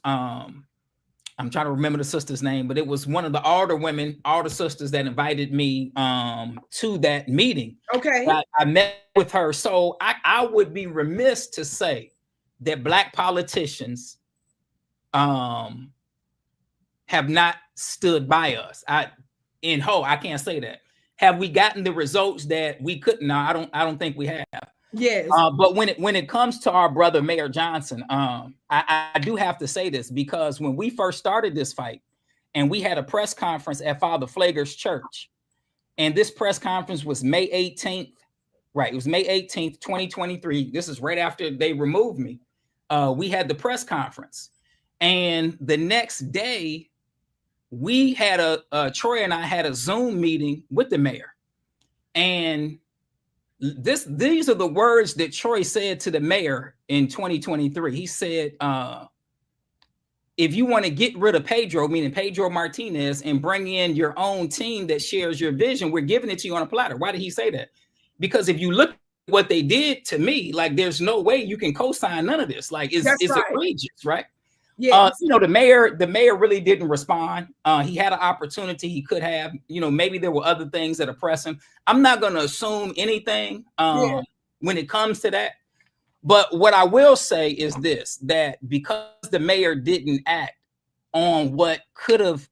I'm trying to remember the sister's name, but it was one of the alder sisters that invited me to that meeting. I met with her. So I would be remiss to say that Black politicians have not stood by us. I can't say that. Have we gotten the results that we couldn't? No, I don't think we have. Yes. But when it comes to our brother Mayor Johnson, I do have to say this, because when we first started this fight, and we had a press conference at Father Flager's church, and this press conference was May 18th, right? It was May 18th, 2023. This is right after they removed me. We had the press conference, and the next day, we had Troy and I had a Zoom meeting with the mayor, and these are the words that Troy said to the mayor in 2023. He said, if you want to get rid of Pedro, meaning Pedro Martinez, and bring in your own team that shares your vision, we're giving it to you on a platter. Why did he say that? Because if you look at what they did to me, like, there's no way you can co-sign none of this. Like, it's right. Egregious, right? Yes. The mayor really didn't respond. He had an opportunity. He could have, maybe there were other things that are pressing. I'm not going to assume anything when it comes to that. But what I will say is this, that because the mayor didn't act on what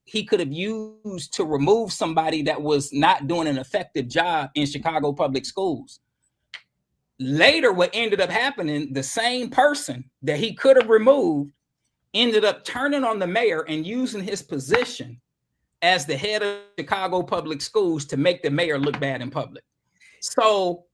he could have used to remove somebody that was not doing an effective job in Chicago public schools. Later, what ended up happening, the same person that he could have removed ended up turning on the mayor and using his position as the head of Chicago public schools to make the mayor look bad in public. So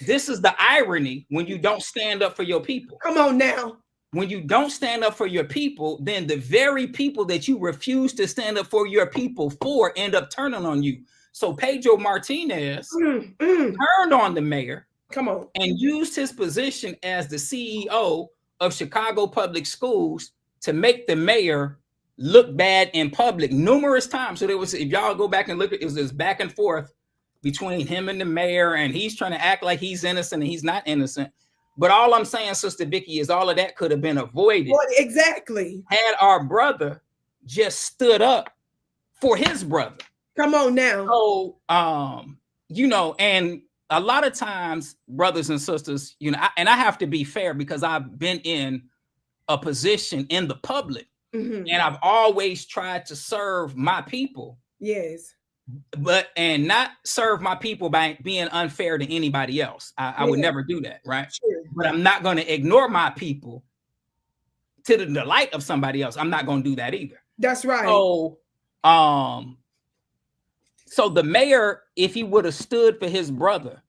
this is the irony when you don't stand up for your people. Come on now. When you don't stand up for your people, then the very people that you refuse to stand up for your people for end up turning on you. So Pedro Martinez turned on the mayor. Come on. And used his position as the CEO of Chicago public schools to make the mayor look bad in public numerous times. So there was, if y'all go back and look at it, was this back and forth between him and the mayor, and he's trying to act like he's innocent and he's not innocent. But all I'm saying, Sister Vicki, is all of that could have been avoided. Well, exactly. Had our brother just stood up for his brother. Come on now. So, and a lot of times, brothers and sisters, and I have to be fair because I've been in a position in the public, and I've always tried to serve my people. Yes. And not serve my people by being unfair to anybody else. I would never do that, right? Sure. But I'm not going to ignore my people to the delight of somebody else. I'm not going to do that either. That's right. So the mayor, if he would have stood for his brother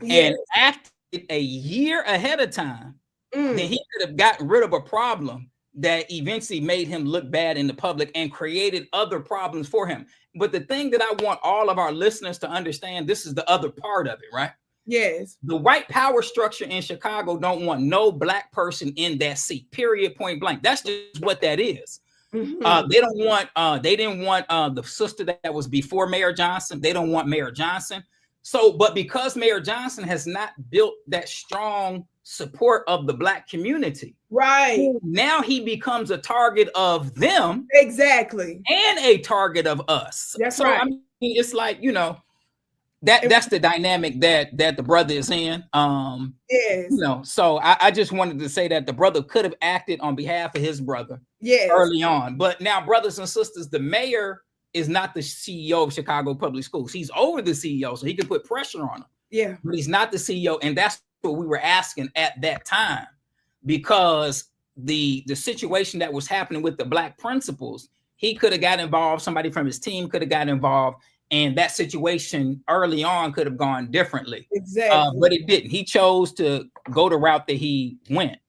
and acted a year ahead of time, then he could have gotten rid of a problem that eventually made him look bad in the public and created other problems for him. But the thing that I want all of our listeners to understand, this is the other part of it, right? Yes. The white power structure in Chicago don't want no black person in that seat, period, point blank. That's just what that is. They didn't want the sister that was before Mayor Johnson. They don't want Mayor Johnson. So, but because Mayor Johnson has not built that strong support of the black community, right, now he becomes a target of them, exactly, and a target of us. That's right. I mean, it's like, that's the dynamic that the brother is in. Yes. So I just wanted to say that the brother could have acted on behalf of his brother early on. But now, brothers and sisters, the mayor is not the CEO of Chicago Public Schools. He's over the CEO, so he can put pressure on him. Yeah. But he's not the CEO. And that's what we were asking at that time, because the situation that was happening with the black principals, he could have got involved. Somebody from his team could have got involved. And that situation early on could have gone differently. Exactly. But it didn't. He chose to go the route that he went.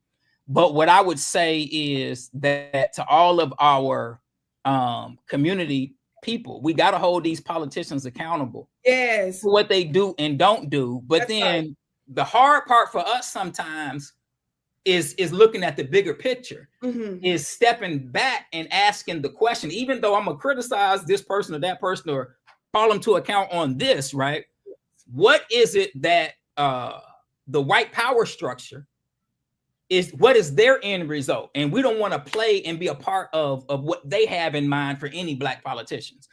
But what I would say is that to all of our community people, we got to hold these politicians accountable. Yes. For what they do and don't do. But that's then right. The hard part for us sometimes is looking at the bigger picture, is stepping back and asking the question, even though I'm going to criticize this person or that person or call them to account on this, right? What is it that the white power structure is, what is their end result? And we don't want to play and be a part of what they have in mind for any black politicians.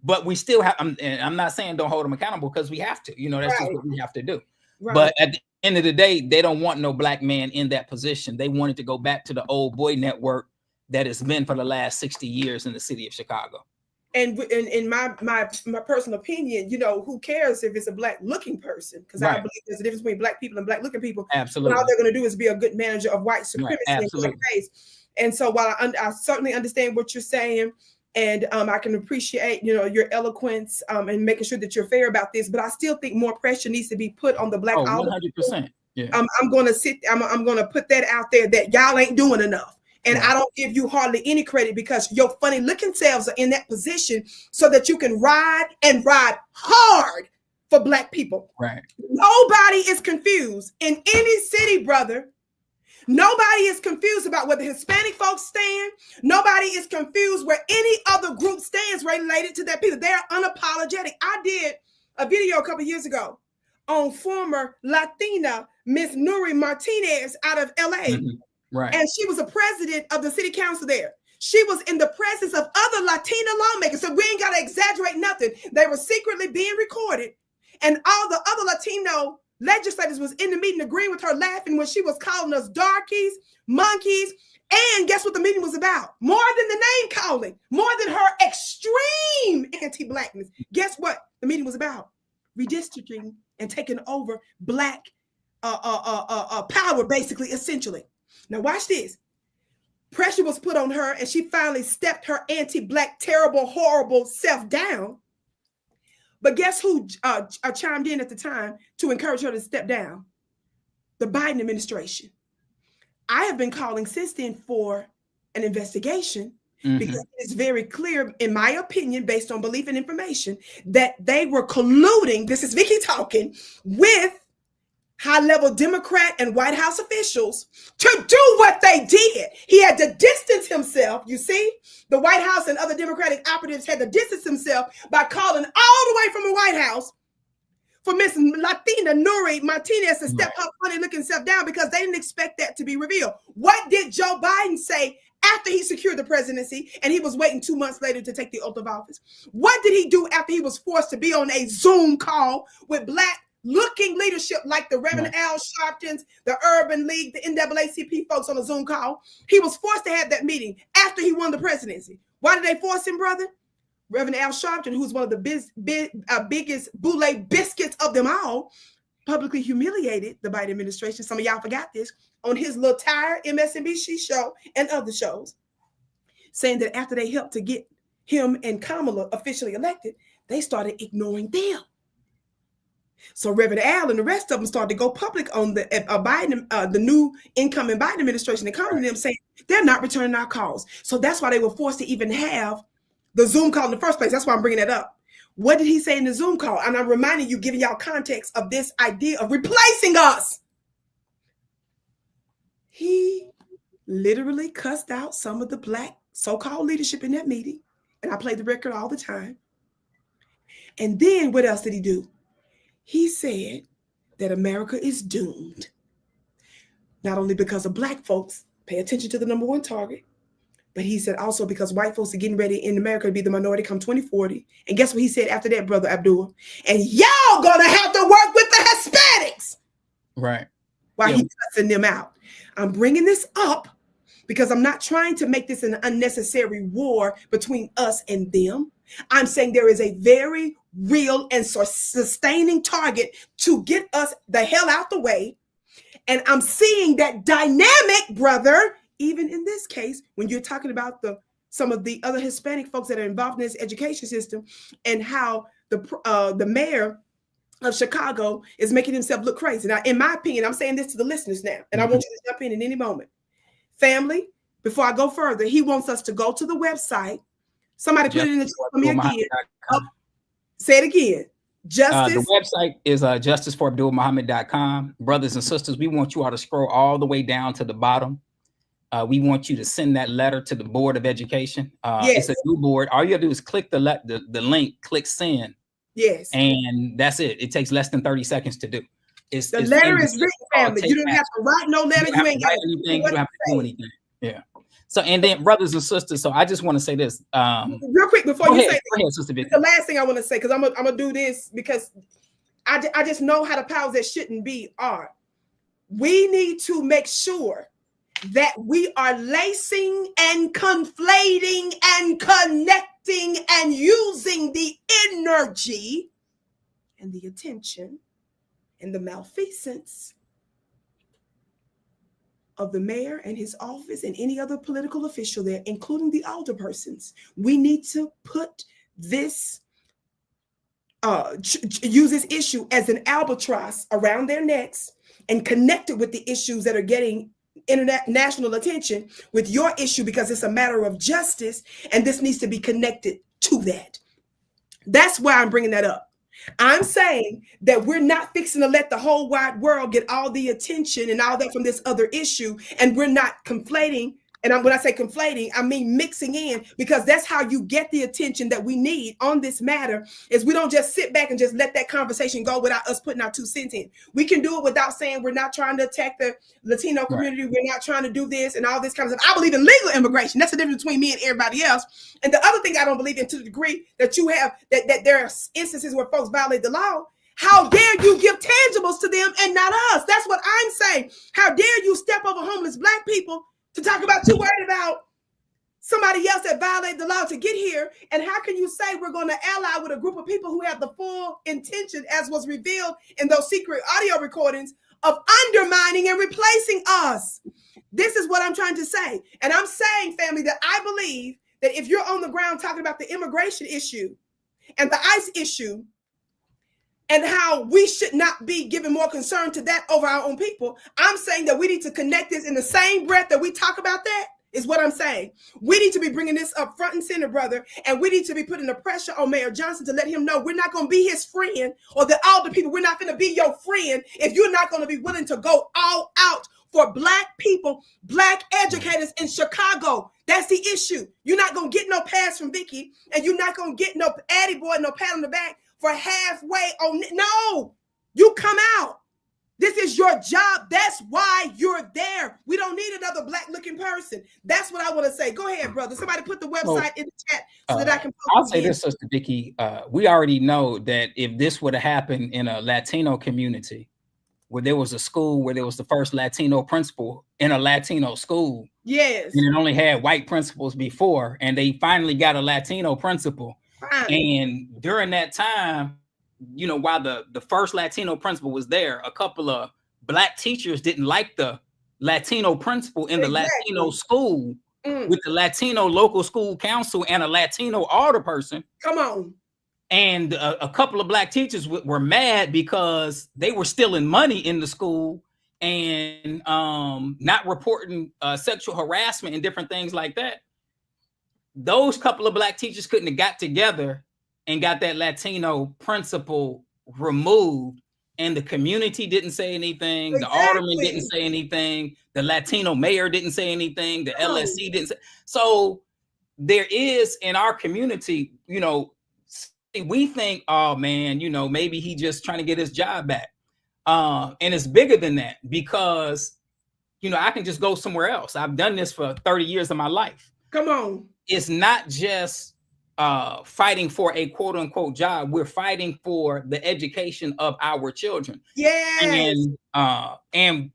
But we still have, and I'm not saying don't hold them accountable, because we have to, that's just what we have to do. Right. But at the end of the day, they don't want no black man in that position. They wanted to go back to the old boy network that has been for the last 60 years in the city of Chicago. And in my personal opinion, you know, who cares if it's a black looking person? Because I Right. believe there's a difference between black people and black looking people. Absolutely. And all they're going to do is be a good manager of white Right. supremacy Absolutely. in black face. And so while I certainly understand what you're saying, and I can appreciate, you know, your eloquence and making sure that you're fair about this, but I still think more pressure needs to be put on the black. Oh, 100%. Yeah. I'm going to put that out there that y'all ain't doing enough. And Right. I don't give you hardly any credit because your funny looking selves are in that position so that you can ride hard for black people. Right. Nobody is confused in any city, brother. Nobody is confused about where the Hispanic folks stand. Nobody is confused where any other group stands related to that people. They are unapologetic. I did a video a couple years ago on former Latina Miss Nuri Martinez out of LA. Mm-hmm. Right. And she was a president of the city council there. She was in the presence of other Latina lawmakers. So we ain't got to exaggerate nothing. They were secretly being recorded. And all the other Latino legislators was in the meeting agreeing with her, laughing when she was calling us darkies, monkeys. And guess what the meeting was about? More than the name calling, more than her extreme anti-blackness. Guess what the meeting was about? Redistricting and taking over black power, basically, essentially. Now watch this. Pressure was put on her and she finally stepped her anti-black, terrible, horrible self down. But guess who chimed in at the time to encourage her to step down? The Biden administration. I have been calling since then for an investigation because it's very clear, in my opinion, based on belief and information, that they were colluding, this is Vicki talking, with high-level Democrat and White House officials to do what they did. He had to distance himself. You see, the White House and other Democratic operatives had to distance himself by calling all the way from the White House for Miss Latina Nuri Martinez to step her funny-looking self down because they didn't expect that to be revealed. What did Joe Biden say after he secured the presidency and he was waiting 2 months later to take the oath of office? What did he do after he was forced to be on a Zoom call with black looking leadership like the Reverend Al Sharptons, the Urban League, the NAACP folks on a Zoom call? He was forced to have that meeting after he won the presidency. Why did they force him, brother? Reverend Al Sharpton, who's one of the biggest boule biscuits of them all, publicly humiliated the Biden administration. Some of y'all forgot this on his little tired MSNBC show and other shows, saying that after they helped to get him and Kamala officially elected, they started ignoring them. So Reverend Al and the rest of them started to go public on the Biden, the new incoming Biden administration, and calling them saying they're not returning our calls. So that's why they were forced to even have the Zoom call in the first place. That's why I'm bringing that up. What did he say in the Zoom call? And I'm reminding you, giving y'all context of this idea of replacing us. He literally cussed out some of the black so-called leadership in that meeting. And I play the record all the time. And then what else did he do? He said that America is doomed. Not only because of black folks, pay attention to the number one target, but he said also because white folks are getting ready in America to be the minority come 2040. And guess what he said after that, Brother Abdul? And y'all gonna have to work with the Hispanics. Right. While he's cussing them out. I'm bringing this up because I'm not trying to make this an unnecessary war between us and them. I'm saying there is a very real and sustaining target to get us the hell out the way. And I'm seeing that dynamic, brother, even in this case, when you're talking about some of the other Hispanic folks that are involved in this education system and how the mayor of Chicago is making himself look crazy. Now, in my opinion, I'm saying this to the listeners now, and I want you to jump in any moment. Family, before I go further, he wants us to go to the website. Somebody put it in the chat for me again. Say it again. Justice. The website is justiceforabdulmuhammad.com. Brothers and sisters, we want you all to scroll all the way down to the bottom. We want you to send that letter to the Board of Education. It's a new board. All you gotta do is click the link, click send. Yes. And that's it. It takes less than 30 seconds to do. The letter is written, family. You don't have to write no letter. You ain't got to do anything. You don't have to do anything. Yeah. So, and then brothers and sisters, so I just want to say this. Real quick before you say that, Sister Vicki. The last thing I want to say, because I'm gonna do this because I just know how the powers that shouldn't be are. We need to make sure that we are lacing and conflating and connecting directing and using the energy and the attention and the malfeasance of the mayor and his office and any other political official there, including the alderpersons. We need to put this, use this issue as an albatross around their necks and connect it with the issues that are getting national attention with your issue, because it's a matter of justice and this needs to be connected to that. That's why I'm bringing that up. I'm saying that we're not fixing to let the whole wide world get all the attention and all that from this other issue, and we're not conflating. And when I say conflating, I mean mixing in, because that's how you get the attention that we need on this matter. Is we don't just sit back and just let that conversation go without us putting our 2 cents in. We can do it without saying we're not trying to attack the Latino community. Right. We're not trying to do this and all this kind of stuff. I believe in legal immigration. That's the difference between me and everybody else. And the other thing I don't believe in, to the degree that you have, that there are instances where folks violate the law. How dare you give tangibles to them and not us? That's what I'm saying. How dare you step over homeless Black people to talk about you worried about somebody else that violated the law to get here? And how can you say we're going to ally with a group of people who have the full intention, as was revealed in those secret audio recordings, of undermining and replacing us? This is what I'm trying to say. And I'm saying, family, that I believe that if you're on the ground talking about the immigration issue and the ICE issue, and how we should not be giving more concern to that over our own people, I'm saying that we need to connect this in the same breath that we talk about that, is what I'm saying. We need to be bringing this up front and center, brother, and we need to be putting the pressure on Mayor Johnson to let him know we're not going to be his friend, or the older people, we're not going to be your friend if you're not going to be willing to go all out for Black people, Black educators in Chicago. That's the issue. You're not going to get no pass from Vicki, and you're not going to get no Addie boy, no pat on the back for halfway on. No, you come out. This is your job. That's why you're there. We don't need another Black looking person. That's what I want to say. Go ahead, brother. Somebody put the website in the chat so that I can post. I'll say this, Sister Vicki. We already know that if this would have happened in a Latino community, where there was a school where there was the first Latino principal in a Latino school. Yes. And it only had white principals before, and they finally got a Latino principal. And during that time, you know, while the first Latino principal was there, a couple of Black teachers didn't like the Latino principal in the Latino school with the Latino local school council and a Latino alderperson. Come on. And a couple of Black teachers were mad because they were stealing money in the school and not reporting sexual harassment and different things like that. Those couple of Black teachers couldn't have got together and got that Latino principal removed, and the community didn't say anything. The alderman didn't say anything. The Latino mayor didn't say anything. The LSC didn't say. So there is in our community, you know, we think, oh man, you know, maybe he just trying to get his job back. And it's bigger than that, because, you know, I can just go somewhere else. I've done this for 30 years of my life. Come on. It's not just fighting for a quote unquote job. We're fighting for the education of our children. Yes. And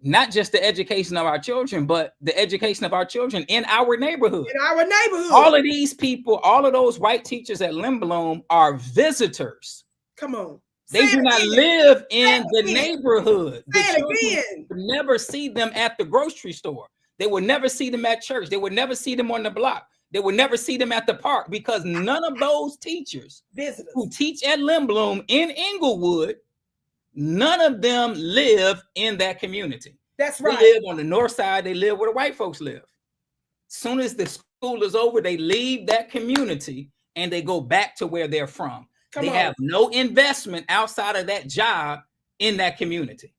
not just the education of our children, but the education of our children in our neighborhood. In our neighborhood. All of these people, all of those white teachers at Lindblom are visitors. Come on. They do not live in the neighborhood. The Say it children again. would never see them at the grocery store. They would never see them at church. They would never see them on the block. They would never see them at the park, because none of those teachers who teach at Lindblom in Inglewood, none of them live in that community. That's right. They live on the north side. They live where the white folks live. Soon as the school is over, they leave that community and they go back to where they're from. They have no investment outside of that job in that community.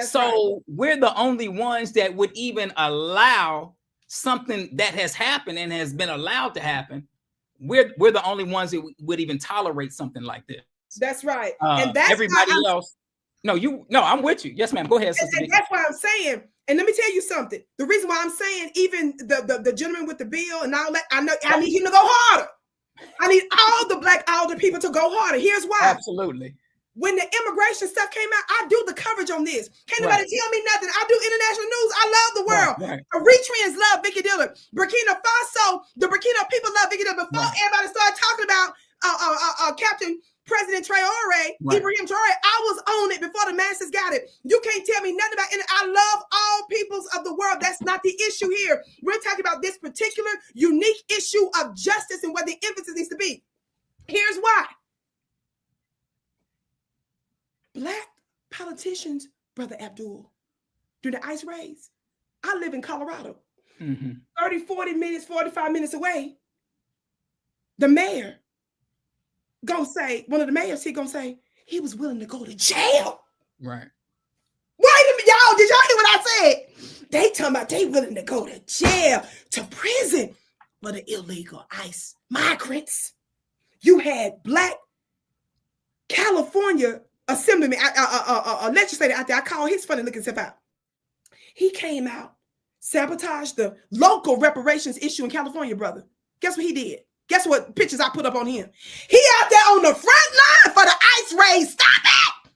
So we're the only ones that would even allow something that has happened and has been allowed to happen. We're the only ones that would even tolerate something like this. That's right. And that's everybody else. No, I'm with you. Yes, ma'am. Go ahead. And that's why I'm saying. And let me tell you something. The reason why I'm saying even the gentleman with the bill and all that, I need him to go harder. I need all the Black older people to go harder. Here's why. Absolutely. When the immigration stuff came out, I do the coverage on this. Can't nobody tell me nothing. I do international news. I love the world. Eritreans love Vicki Dillard. Burkina Faso, the Burkina people love Vicki Dillard. Before everybody started talking about Captain President Traore, Ibrahim Traore, I was on it before the masses got it. You can't tell me nothing about it. I love all peoples of the world. That's not the issue here. We're talking about this particular unique issue of justice and where the emphasis needs to be. Here's why. Black politicians, Brother Abdul, during the ICE raids, I live in Colorado, 30, 40 minutes, 45 minutes away. The mayor gonna say, one of the mayors, he gonna say, he was willing to go to jail. Right. Wait a minute, y'all, did y'all hear what I said? They talking about they willing to go to jail, to prison for the illegal ICE migrants. You had Black California Assemblyman, a legislator out there. I call his funny looking stuff out. He came out, sabotaged the local reparations issue in California, brother. Guess what he did? Guess what pictures I put up on him? He out there on the front line for the ICE raid. Stop it!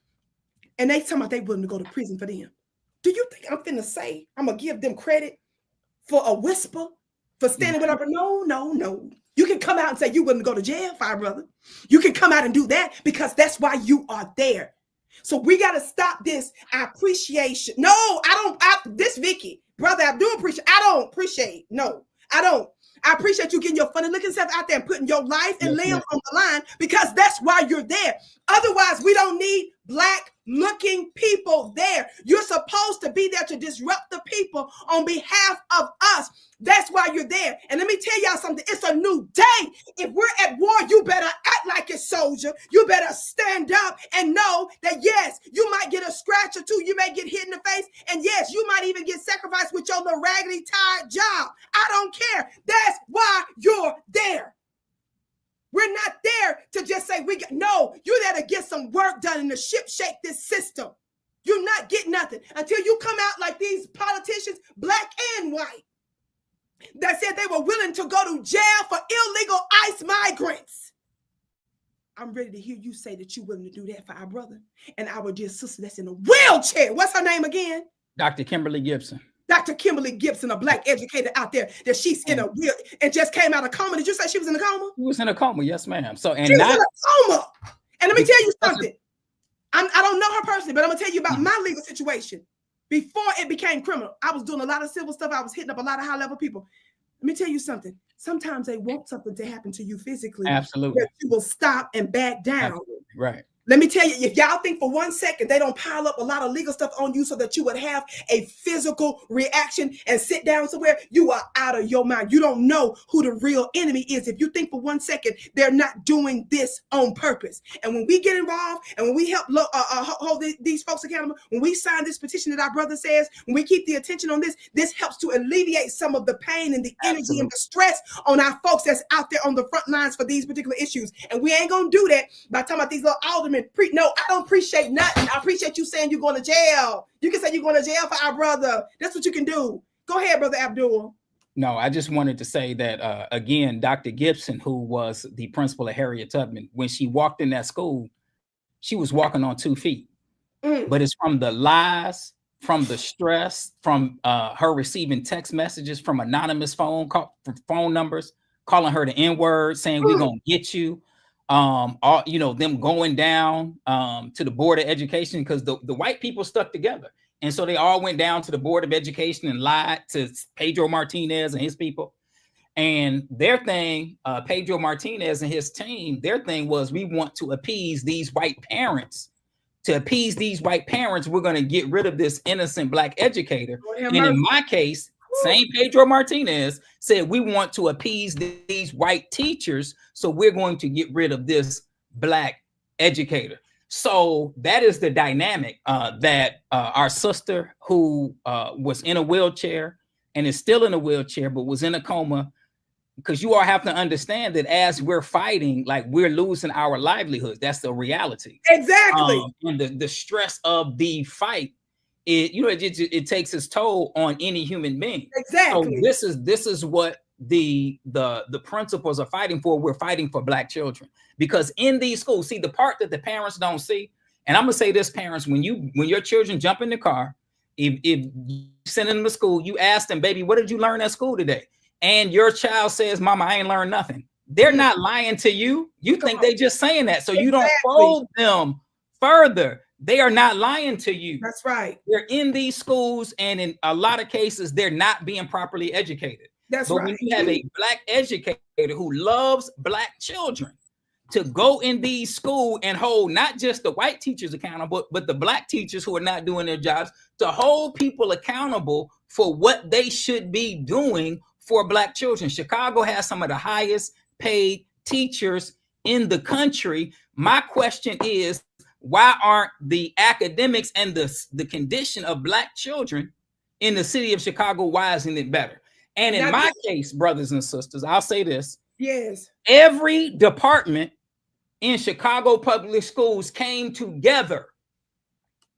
And they talking about they willing to go to prison for them. Do you think I'm finna say I'm gonna give them credit for a whisper, for standing with up? No, no, no. You can come out and say you wouldn't go to jail, fire brother. You can come out and do that because that's why you are there. So we got to stop this appreciation. No, I don't. This Vicki, brother, I do appreciate. I don't appreciate. No, I don't. I appreciate you getting your funny looking self out there and putting your life and limb on the line because that's why you're there. Otherwise, we don't need Black looking people there. You're supposed to be there to disrupt the people on behalf of us. That's why you're there. And let me tell y'all something. It's a new day. If we're at war, you better act like a soldier. You better stand up and know that, yes, you might get a scratch or two. You may get hit in the face. And yes, you might even get sacrificed with your little raggedy tired job. I don't care. That's why you're there. We're not there to just say no, you're there to get some work done and to ship shape this system. You're not getting nothing until you come out like these politicians, Black and white, that said they were willing to go to jail for illegal ICE migrants. I'm ready to hear you say that you're willing to do that for our brother and our dear sister that's in a wheelchair. What's her name again? Dr. Kimberly Gibson. Dr. Kimberly Gibson, a Black educator out there, that she's in a wheel and just came out of coma. Did you say she was in a coma? She was in a coma, yes, ma'am. So, and she was in a coma. And let me tell you something. I don't know her personally, but I'm gonna tell you about my legal situation. Before it became criminal, I was doing a lot of civil stuff. I was hitting up a lot of high-level people. Let me tell you something. Sometimes they want something to happen to you physically. Absolutely. That you will stop and back down. Absolutely. Right. Let me tell you, if y'all think for 1 second they don't pile up a lot of legal stuff on you so that you would have a physical reaction and sit down somewhere, you are out of your mind. You don't know who the real enemy is. If you think for 1 second they're not doing this on purpose. And when we get involved and when we help hold these folks accountable, when we sign this petition that our brother says, when we keep the attention on this, this helps to alleviate some of the pain and the energy and the stress on our folks that's out there on the front lines for these particular issues. And we ain't gonna do that by talking about these little aldermen. No, I don't appreciate nothing. I appreciate you saying you're going to jail. You can say you're going to jail for our brother. That's what you can do. Go ahead, Brother Abdul. No, I just wanted to say that, again, Dr. Gibson, who was the principal of Harriet Tubman, when she walked in that school, she was walking on 2 feet. But it's from the lies, from the stress, from her receiving text messages from anonymous phone numbers, calling her the N-word, saying we're going to get you. All, you know, them going down to the Board of Education because the white people stuck together. And so they all went down to the Board of Education and lied to Pedro Martinez and his people. And their thing, Pedro Martinez and his team, their thing was, we want to appease these white parents. To appease these white parents, we're going to get rid of this innocent Black educator. And in my case, same Pedro Martinez said, we want to appease these white teachers, so we're going to get rid of this Black educator. So that is the dynamic that our sister, who was in a wheelchair and is still in a wheelchair, but was in a coma, because you all have to understand that as we're fighting, like, we're losing our livelihoods. That's the reality. Exactly. And the stress of the fight, it takes its toll on any human being. Exactly. So this is what the principals are fighting for. We're fighting for Black children, because in these schools, see, the part that the parents don't see And I'm gonna say this, parents, when your children jump in the car, if you send them to school, you ask them, baby, what did you learn at school today? And your child says, Mama, I ain't learned nothing. They're not lying to you. You think they just saying that. So you don't probe them further. They are not lying to you. That's right. They're in these schools, and in a lot of cases, they're not being properly educated. That's but right. When you have a Black educator who loves Black children to go in these schools and hold not just the white teachers accountable, but the Black teachers who are not doing their jobs, to hold people accountable for what they should be doing for Black children. Chicago has some of the highest paid teachers in the country. My question is, why aren't the academics and the condition of Black children in the city of Chicago, why isn't it better? And in my case, brothers and sisters, I'll say this. Yes. Every department in Chicago public schools came together.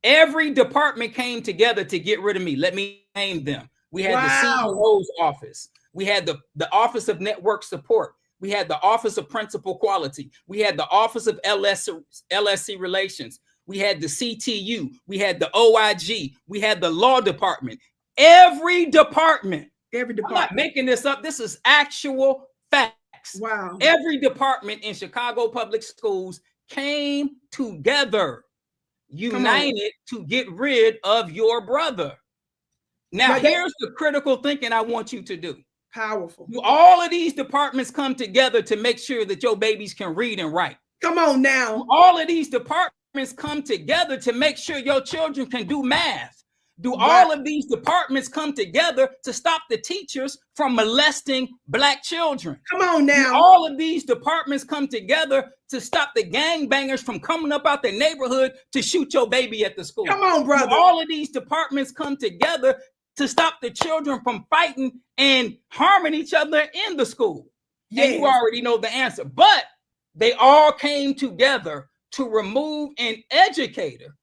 Every department came together to get rid of me. Let me name them. We had the CEO's office. We had the Office of Network Support. We had the Office of Principal Quality. We had the Office of LSC Relations. We had the CTU. We had the OIG. We had the Law Department. Every department. I'm not making this up. This is actual facts. Wow. Every department in Chicago public schools came together, united to get rid of your brother. Now, here's the critical thinking I want you to do. Powerful. Do all of these departments come together to make sure that your babies can read and write? Come on now. Do all of these departments come together to make sure your children can do math? Do all of these departments come together to stop the teachers from molesting Black children? Come on now. Do all of these departments come together to stop the gangbangers from coming up out their neighborhood to shoot your baby at the school? Come on, brother. Do all of these departments come together to stop the children from fighting and harming each other in the school? Yes. And you already know the answer. But they all came together to remove an educator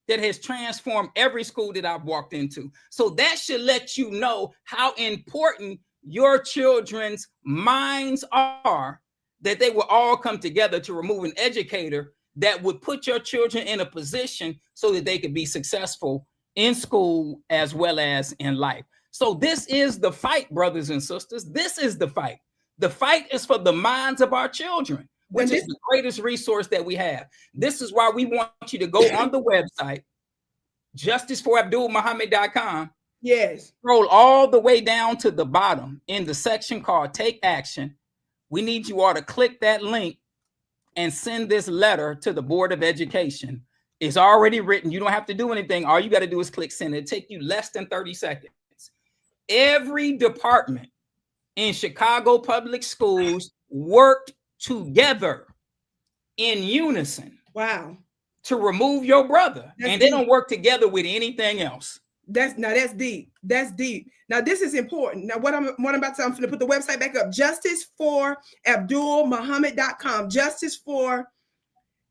that has transformed every school that I've walked into. So that should let you know how important your children's minds are, that they will all come together to remove an educator that would put your children in a position so that they could be successful in school as well as in life. So this is the fight, brothers and sisters. This is the fight. The fight is for the minds of our children, which is the greatest resource that we have. This is why we want you to go on the website, justiceforabdulmuhammad.com. Yes. Scroll all the way down to the bottom in the section called Take Action. We need you all to click that link and send this letter to the Board of Education. It's already written. You don't have to do anything. All you got to do is click send. It'll take you less than 30 seconds. Every department in Chicago public schools worked together in unison. Wow. To remove your brother. That's deep. They don't work together with anything else. That's deep. That's deep. Now this is important. Now what I'm about to say, I'm going to put the website back up. justiceforabdulmuhammad.com.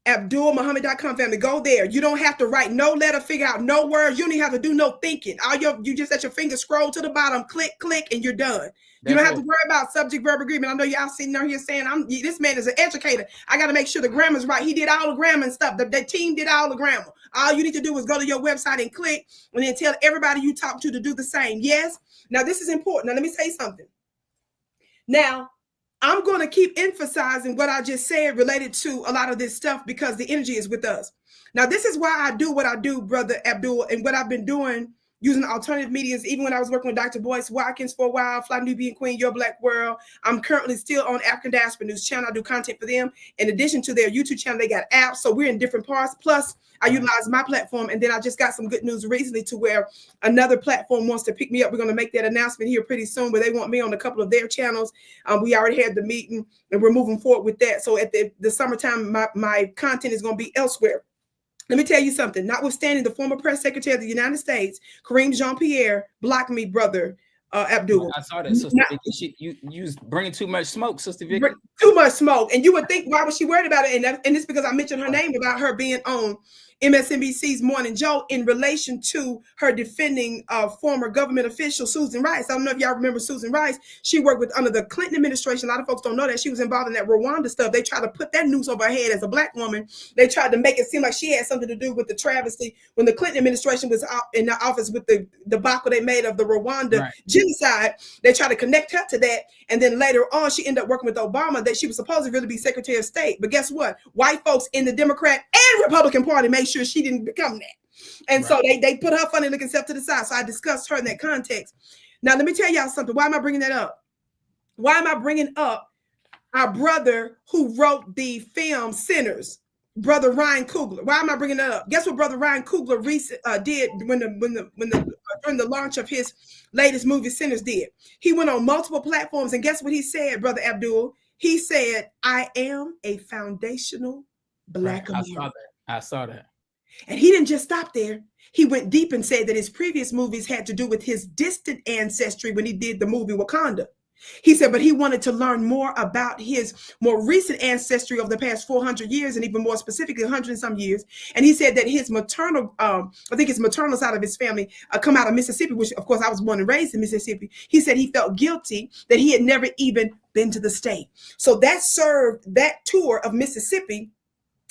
justiceforabdulmuhammad.com, family. Go there. You don't have to write no letter, figure out no words. You don't even have to do no thinking. You just let your finger scroll to the bottom, click, and you're done. You don't have to worry about subject verb agreement. I know y'all sitting there here saying, this man is an educator. I got to make sure the grammar's right. He did all the grammar and stuff. The team did all the grammar. All you need to do is go to your website and click, and then tell everybody you talk to do the same. Yes. Now this is important. Now let me say something. Now I'm going to keep emphasizing what I just said related to a lot of this stuff because the energy is with us. Now this is why I do what I do, Brother Abdul, and what I've been doing using alternative medias, even when I was working with Dr. Boyce Watkins for a while, Fly Nubian Queen, Your Black World. I'm currently still on African Diaspora News channel. I do content for them. In addition to their YouTube channel, they got apps. So we're in different parts. Plus, I utilize my platform. And then I just got some good news recently to where another platform wants to pick me up. We're going to make that announcement here pretty soon, where they want me on a couple of their channels. We already had the meeting, and we're moving forward with that. So at the summertime, my content is going to be elsewhere. Let me tell you something. Notwithstanding the former press secretary of the United States, Kareem Jean-Pierre, blocked me, Brother Abdul. I saw that, Sister Vicki. You was bringing too much smoke, Sister Vicki. Too much smoke. And you would think, why was she worried about it? And it's because I mentioned her name about her being on MSNBC's Morning Joe in relation to her defending former government official Susan Rice. I don't know if y'all remember Susan Rice. She worked with under the Clinton administration. A lot of folks don't know that she was involved in that Rwanda stuff. They tried to put that noose over her head as a Black woman. They tried to make it seem like she had something to do with the travesty when the Clinton administration was out in the office with the debacle they made of the Rwanda genocide. They tried to connect her to that. And then later on, she ended up working with Obama, that she was supposed to really be Secretary of State. But guess what? White folks in the Democrat and Republican Party made sure she didn't become that. And so they put her funny looking self to the side. So I discussed her in that context. Now, let me tell y'all something. Why am I bringing that up? Why am I bringing up our brother who wrote the film Sinners, Brother Ryan Coogler? Why am I bringing that up? Guess what Brother Ryan Coogler did during the launch of his latest movie Sinners did? He went on multiple platforms, and guess what he said, Brother Abdul? He said, "I am a foundational Black American." I saw that. And he didn't just stop there. He went deep and said that his previous movies had to do with his distant ancestry when he did the movie Wakanda. He said, but he wanted to learn more about his more recent ancestry of the past 400 years, and even more specifically 100 and some years. And he said that his maternal, I think his maternal side of his family come out of Mississippi, which of course I was born and raised in Mississippi. He said he felt guilty that he had never even been to the state. So that served that tour of Mississippi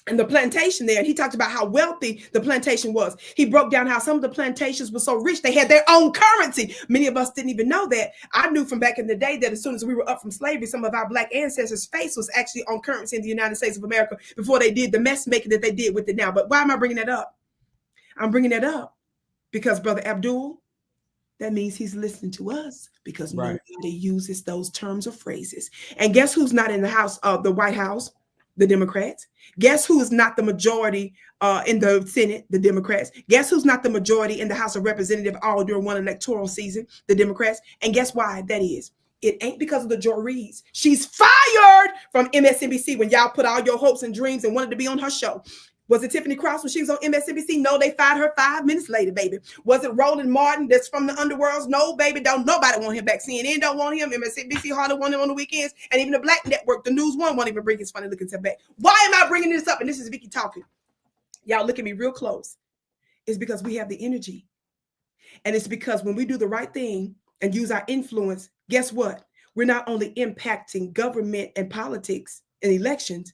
and the plantation there. And he talked about how wealthy the plantation was. He broke down how some of the plantations were so rich, they had their own currency. Many of us didn't even know that. I knew from back in the day that as soon as we were up from slavery, some of our Black ancestors' face was actually on currency in the United States of America before they did the mess making that they did with it now. But why am I bringing that up? I'm bringing that up because Brother Abdul, that means he's listening to us, because nobody uses those terms or phrases. And guess who's not in the house of the White House? The Democrats. Guess who is not the majority in the Senate? The Democrats. Guess who's not the majority in the House of Representatives all during one electoral season? The Democrats. And guess why that is? It ain't because of the Joy Reids. She's fired from MSNBC when y'all put all your hopes and dreams and wanted to be on her show. Was it Tiffany Cross when she was on MSNBC? No, they fired her 5 minutes later, baby. Was it Roland Martin that's from the underworlds? No, baby, don't nobody want him back. CNN don't want him. MSNBC hardly want him on the weekends. And even the Black network, the News One, won't even bring his funny looking stuff back. Why am I bringing this up? And this is Vicki talking. Y'all look at me real close. It's because we have the energy. And it's because when we do the right thing and use our influence, guess what? We're not only impacting government and politics and elections,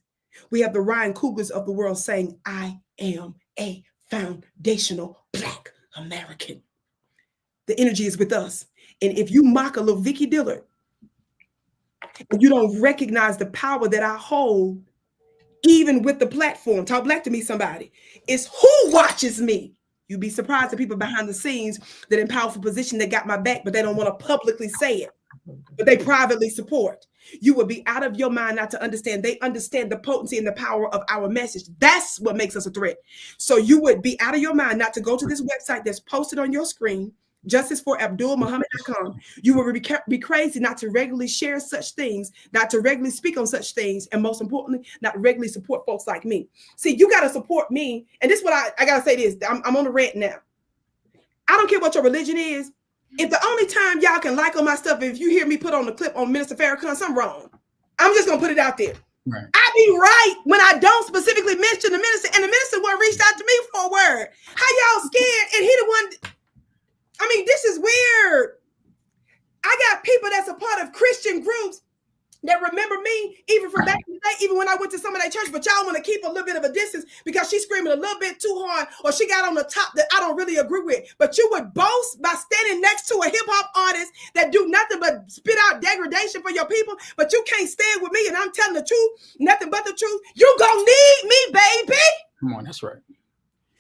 we have the Ryan Cooglers of the world saying, I am a foundational Black American. The energy is with us. And if you mock a little Vicki Dillard, and you don't recognize the power that I hold, even with the platform, talk black to me, somebody, it's who watches me. You'd be surprised at people behind the scenes that in powerful position that got my back, but they don't want to publicly say it, but they privately support. You would be out of your mind not to understand. They understand the potency and the power of our message. That's what makes us a threat. So you would be out of your mind not to go to this website that's posted on your screen, justiceforabdulmuhammad.com. You will be crazy not to regularly share such things, not to regularly speak on such things, and most importantly, not regularly support folks like me. See, you got to support me. And this is what I got to say this. I'm on the rant now. I don't care what your religion is. If the only time y'all can like on my stuff, if you hear me put on the clip on Minister Farrakhan, something wrong. I'm just going to put it out there. Right. I be right when I don't specifically mention the minister, and the minister one reached out to me for a word. How y'all scared? And he the one... I mean, this is weird. I got people that's a part of Christian groups that remember me, even from back in the day, even when I went to some of that church, but y'all want to keep a little bit of a distance because she's screaming a little bit too hard, or she got on the top that I don't really agree with. But you would boast by standing next to a hip hop artist that do nothing but spit out degradation for your people, but you can't stand with me and I'm telling the truth, nothing but the truth. You gonna need me, baby. Come on, that's right.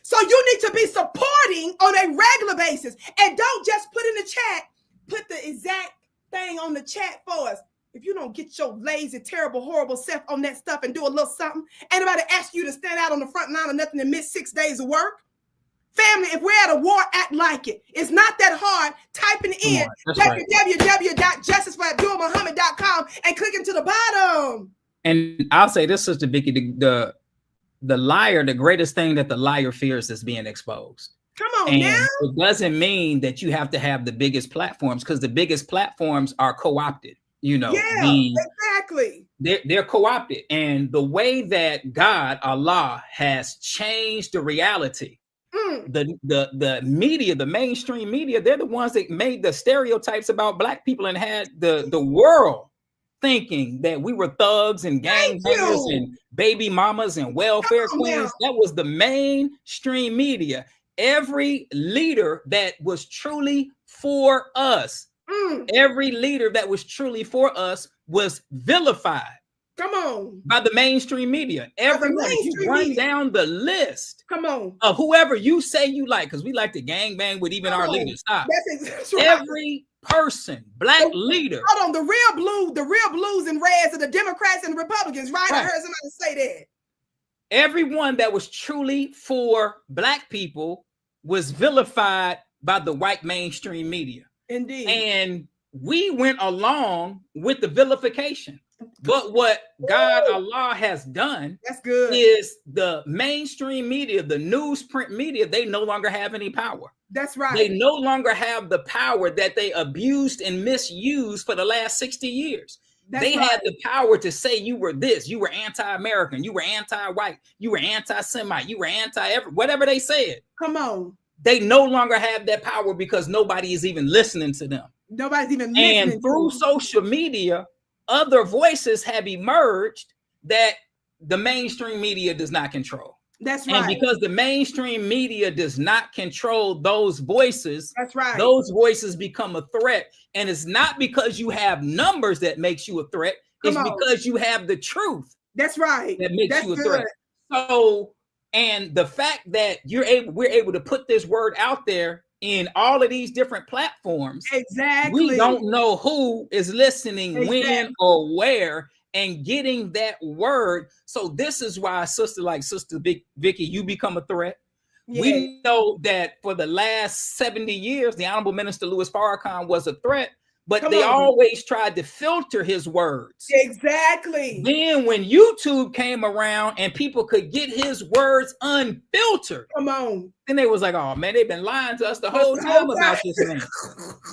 So you need to be supporting on a regular basis, and don't just put in the chat, put the exact thing on the chat for us. If you don't get your lazy, terrible, horrible self on that stuff and do a little something, ain't nobody ask you to stand out on the front line of nothing and miss 6 days of work. Family, if we're at a war, act like it. It's not that hard. Typing in www.justiceforabdulmuhammad.com and clicking to the bottom. And I'll say this, Sister Vicki, the liar, the greatest thing that the liar fears is being exposed. Come on and now. It doesn't mean that you have to have the biggest platforms, because the biggest platforms are co-opted. You know, Yeah, exactly. They're co-opted, and the way that God, Allah, has changed the reality. The media, the mainstream media, they're the ones that made the stereotypes about Black people and had the world thinking that we were thugs and gangbangers and baby mamas and welfare queens. That was the mainstream media. Every leader that was truly for us, every leader that was truly for us was vilified. Come on. By the mainstream media. Everyone, if you run down the list of whoever you say you like, because we like to gangbang with even our leaders. Stop. That's right. Every person, Black leader. Hold on, the real blues and reds are the Democrats and the Republicans, right? I heard somebody say that. Everyone that was truly for Black people was vilified by the white mainstream media. Indeed. And we went along with the vilification. But what God, Allah, has done is the mainstream media, the newsprint media, they no longer have any power. That's right. They no longer have the power that they abused and misused for the last 60 years. They had the power to say you were this, you were anti-American, you were anti-white, you were anti-Semite, you were whatever they said. Come on. They no longer have that power because nobody is even listening to them. Nobody's even listening. And through social media, other voices have emerged that the mainstream media does not control. That's right. And because the mainstream media does not control those voices, that's right, those voices become a threat. And it's not because you have numbers that makes you a threat. It's because you have the truth. That's right. That makes you a threat. So, and the fact that we're able to put this word out there in all of these different platforms. Exactly. We don't know who is listening, when or where, and getting that word. So this is why Sister Vicki, you become a threat. Yeah. We know that for the last 70 years, the Honorable Minister Louis Farrakhan was a threat, but they always tried to filter his words. Exactly. Then when YouTube came around and people could get his words unfiltered, then they was like, oh man, they've been lying to us the whole time about this thing.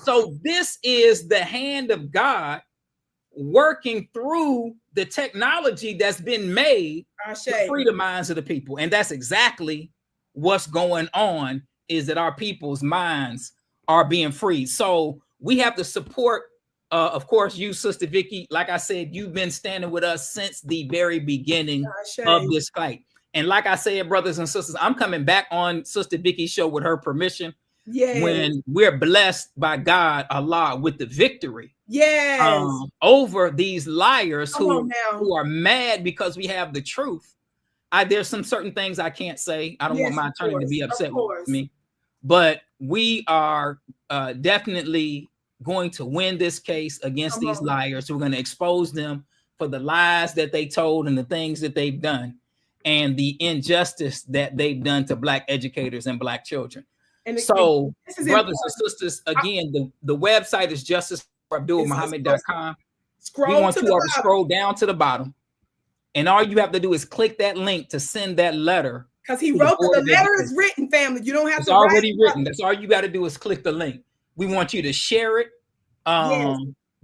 So this is the hand of God working through the technology that's been made to free the minds of the people. And that's exactly what's going on, is that our people's minds are being freed. So we have to support, of course, you, Sister Vicki. Like I said, you've been standing with us since the very beginning of this fight. And like I said, brothers and sisters, I'm coming back on Sister Vicki's show with her permission. When we're blessed by God, Allah, with the victory over these liars who are mad because we have the truth. There's some certain things I can't say. I don't want my attorney to be upset with me. But we are definitely going to win this case against these liars. We're going to expose them for the lies that they told and the things that they've done and the injustice that they've done to Black educators and Black children. And so, brothers and sisters, again, the website is justiceforabdulmuhammad.com. We want you all to scroll down to the bottom. And all you have to do is click that link to send that letter. Because he wrote the letter is written, family. You don't have to. It's already written. That's all you got to do is click the link. We want you to share it.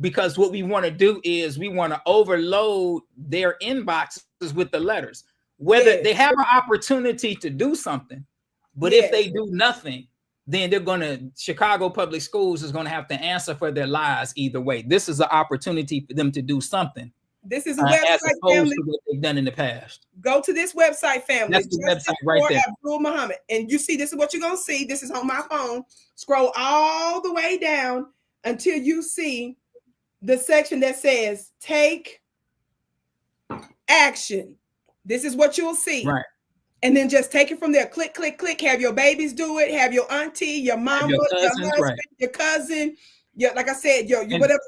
Because what we want to do is we want to overload their inboxes with the letters. Whether they have an opportunity to do something, but if they do nothing, then Chicago Public Schools is going to have to answer for their lies either way. This is an opportunity for them to do something. This is a website, as opposed family. to what they've done in the past. Go to this website, family. That's the website right there. Abdul Muhammad. And you see, this is what you're going to see. This is on my phone. Scroll all the way down until you see the section that says take action. This is what you'll see. Right. And then just take it from there. Click, click, click. Have your babies do it. Have your auntie, your mama, your husband, your cousin. Yeah, like I said, whatever.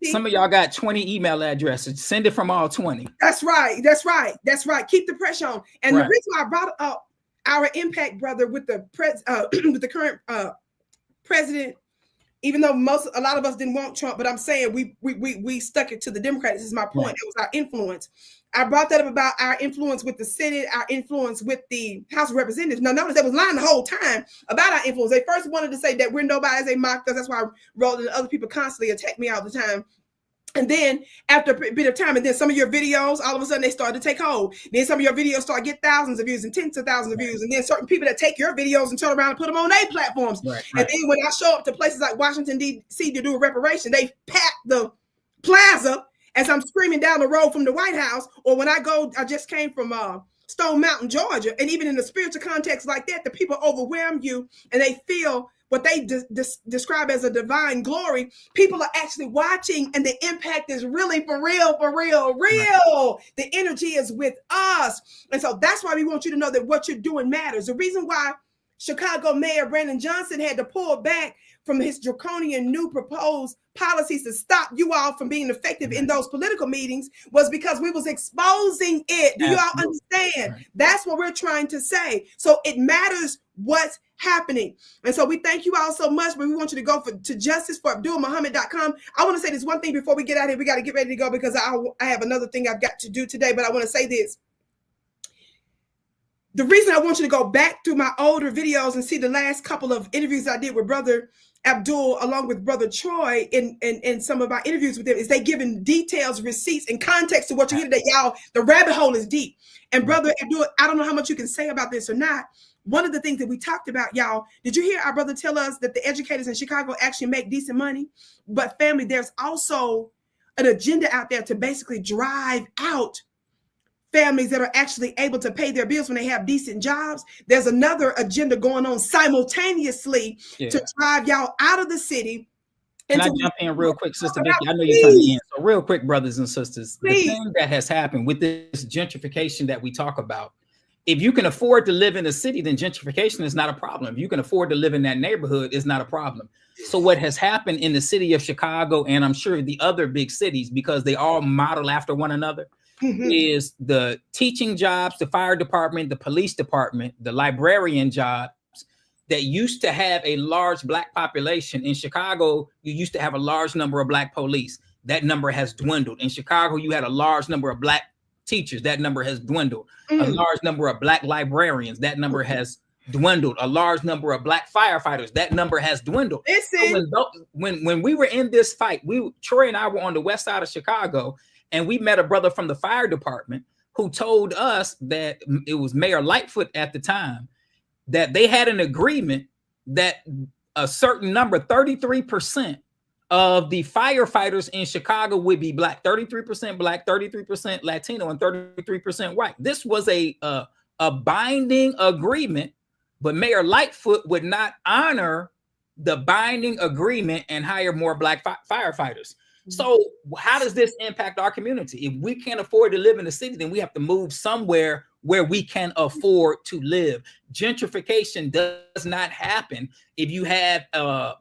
Some of y'all got 20 email addresses. Send it from all 20. That's right. That's right. That's right. Keep the pressure on. And the reason why I brought up our impact, brother, with the with the current president, even though a lot of us didn't want Trump, but I'm saying we stuck it to the Democrats. This is my point. It was our influence. I brought that up about our influence with the Senate, our influence with the House of Representatives. Now, notice they was lying the whole time about our influence. They first wanted to say that we're nobody, they mocked us. That's why I wrote and other people constantly attack me all the time. And then after a bit of time, and then some of your videos, all of a sudden they started to take hold. Then some of your videos start to get thousands of views and tens of thousands of views. And then certain people that take your videos and turn around and put them on their platforms. Right. And then when I show up to places like Washington, D.C. to do a reparation, they pack the plaza as I'm screaming down the road from the White House. Or when I just came from Stone Mountain, Georgia. And even in a spiritual context like that, the people overwhelm you and they feel what they describe as a divine glory. People are actually watching, and the impact is really for real. Right. The energy is with us. And so that's why we want you to know that what you're doing matters. The reason why Chicago Mayor Brandon Johnson had to pull back from his draconian new proposed policies to stop you all from being effective in those political meetings was because we was exposing it. Do you all understand? Right. That's what we're trying to say. So it matters what's happening. And so we thank you all so much, but we want you to go to justice for AbdulMuhammad.com. I want to say this one thing before we get out of here. We got to get ready to go because I have another thing I've got to do today, but I want to say this. The reason I want you to go back through my older videos and see the last couple of interviews I did with Brother Abdul along with Brother Troy in some of our interviews with them is they giving details, receipts, and context to what you hear today. Y'all, the rabbit hole is deep. And Brother Abdul, I don't know how much you can say about this or not. One of the things that we talked about, y'all, did you hear our brother tell us that the educators in Chicago actually make decent money? But family, there's also an agenda out there to basically drive out families that are actually able to pay their bills when they have decent jobs. There's another agenda going on simultaneously to drive y'all out of the city. Can I jump in real quick, Sister Vicki? I know you're trying to end. So real quick, brothers and sisters, the thing that has happened with this gentrification that we talk about, if you can afford to live in a city, then gentrification is not a problem. If you can afford to live in that neighborhood, it's not a problem. So what has happened in the city of Chicago, and I'm sure the other big cities, because they all model after one another, is the teaching jobs, the fire department, the police department, the librarian jobs that used to have a large Black population. In Chicago, you used to have a large number of Black police. That number has dwindled. In Chicago, you had a large number of Black teachers. That number has dwindled. A large number of Black librarians. That number has dwindled. A large number of Black firefighters. That number has dwindled. So when we were in this fight, Troy and I were on the west side of Chicago, and we met a brother from the fire department who told us that it was Mayor Lightfoot at the time, that they had an agreement that a certain number, 33% of the firefighters in Chicago would be Black, 33% Black, 33% Latino, and 33% white. This was a binding agreement, but Mayor Lightfoot would not honor the binding agreement and hire more Black firefighters. So how does this impact our community? If we can't afford to live in the city, then we have to move somewhere where we can afford to live. Gentrification does not happen if you have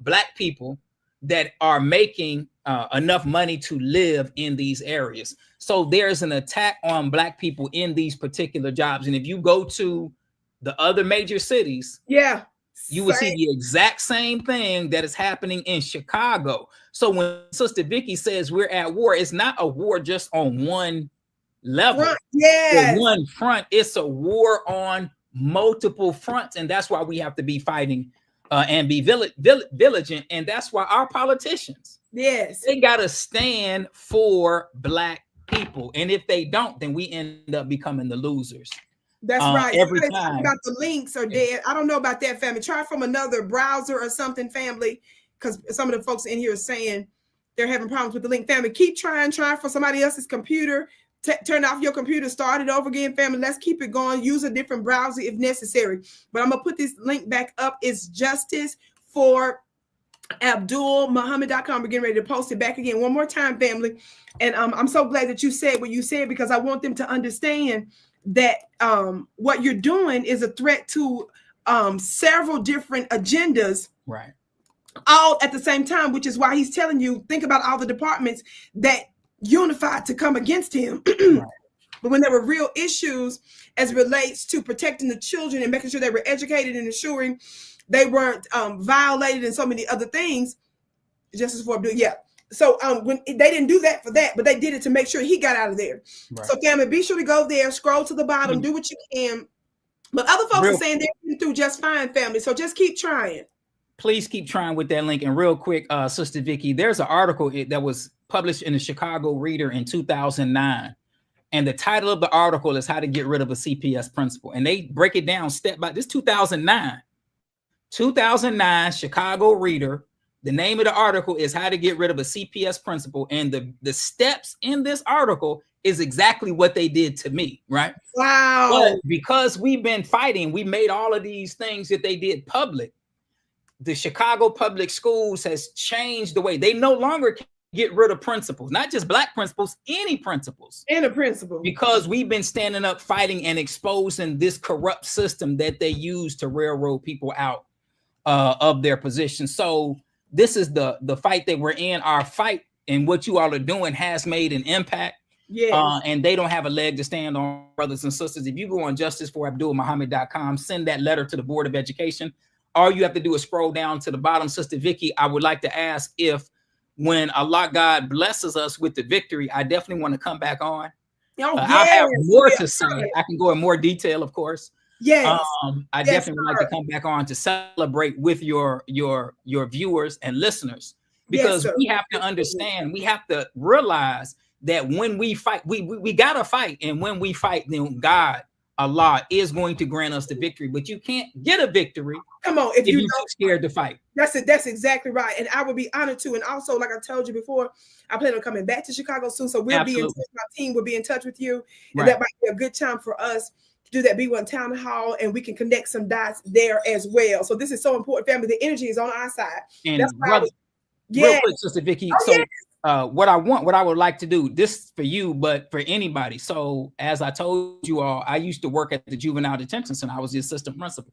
Black people that are making enough money to live in these areas. So there's an attack on Black people in these particular jobs. And if you go to the other major cities, you will see the exact same thing that is happening in Chicago. So when Sister Vicki says we're at war, it's not a war just on one level, or one front. It's a war on multiple fronts. And that's why we have to be fighting and be vigilant. And that's why our politicians, they got to stand for Black people. And if they don't, then we end up becoming the losers. That's right. Every time. About the links are dead. I don't know about that, family. Try from another browser or something, family, because some of the folks in here are saying they're having problems with the link. Family, keep trying for somebody else's computer. Turn off your computer, start it over again, family. Let's keep it going. Use a different browser if necessary. But I'm going to put this link back up. It's justice for AbdulMuhammad.com. We're getting ready to post it back again one more time, family. And I'm so glad that you said what you said, because I want them to understand that what you're doing is a threat to several different agendas, right? All at the same time, which is why he's telling you, think about all the departments that unified to come against him. Right. But when there were real issues as it relates to protecting the children and making sure they were educated and ensuring they weren't violated and so many other things, Justice for Abdul, So when they didn't do that for that, but they did it to make sure he got out of there. Right. So family, be sure to go there, scroll to the bottom, do what you can. But other folks are saying they're getting through just fine, family. So just keep trying. Please keep trying with that link. And real quick, Sister Vicki, there's an article that was published in the Chicago Reader in 2009. And the title of the article is How to Get Rid of a CPS Principal. And they break it down step by this 2009. 2009 Chicago Reader. The name of the article is How to Get Rid of a CPS Principal. And the steps in this article is exactly what they did to me, right? Wow. But because we've been fighting, we made all of these things that they did public. The Chicago Public Schools has changed the way they no longer can get rid of principals, not just Black principals, any principals. And a principal. Because we've been standing up, fighting and exposing this corrupt system that they use to railroad people out of their position. So this is the fight that we're in. Our fight and what you all are doing has made an impact. Yeah, and they don't have a leg to stand on, brothers and sisters. If you go on justiceforabdulmuhammad.com, send that letter to the Board of Education. All you have to do is scroll down to the bottom. Sister Vicki, I would like to ask if when Allah God blesses us with the victory, I definitely want to come back on. Oh, yes. I have more to say. I can go in more detail, of course. Yes. I definitely would like to come back on to celebrate with your viewers and listeners, because we have to understand, we have to realize that when we fight, we gotta fight, and when we fight, then God, Allah, is going to grant us the victory. But you can't get a victory, come on, if you're too scared to fight. That's it. That's exactly right. And I would be honored to. And also, like I told you before, I plan on coming back to Chicago soon. So we'll be in touch. My team will be in touch with you. And that might be a good time for us to do that B1 town hall, and we can connect some dots there as well. So this is so important, family. The energy is on our side. And that's why real quick, Sister Vicki. What I would like to do, this for you, but for anybody. So as I told you all, I used to work at the juvenile detention center. I was the assistant principal.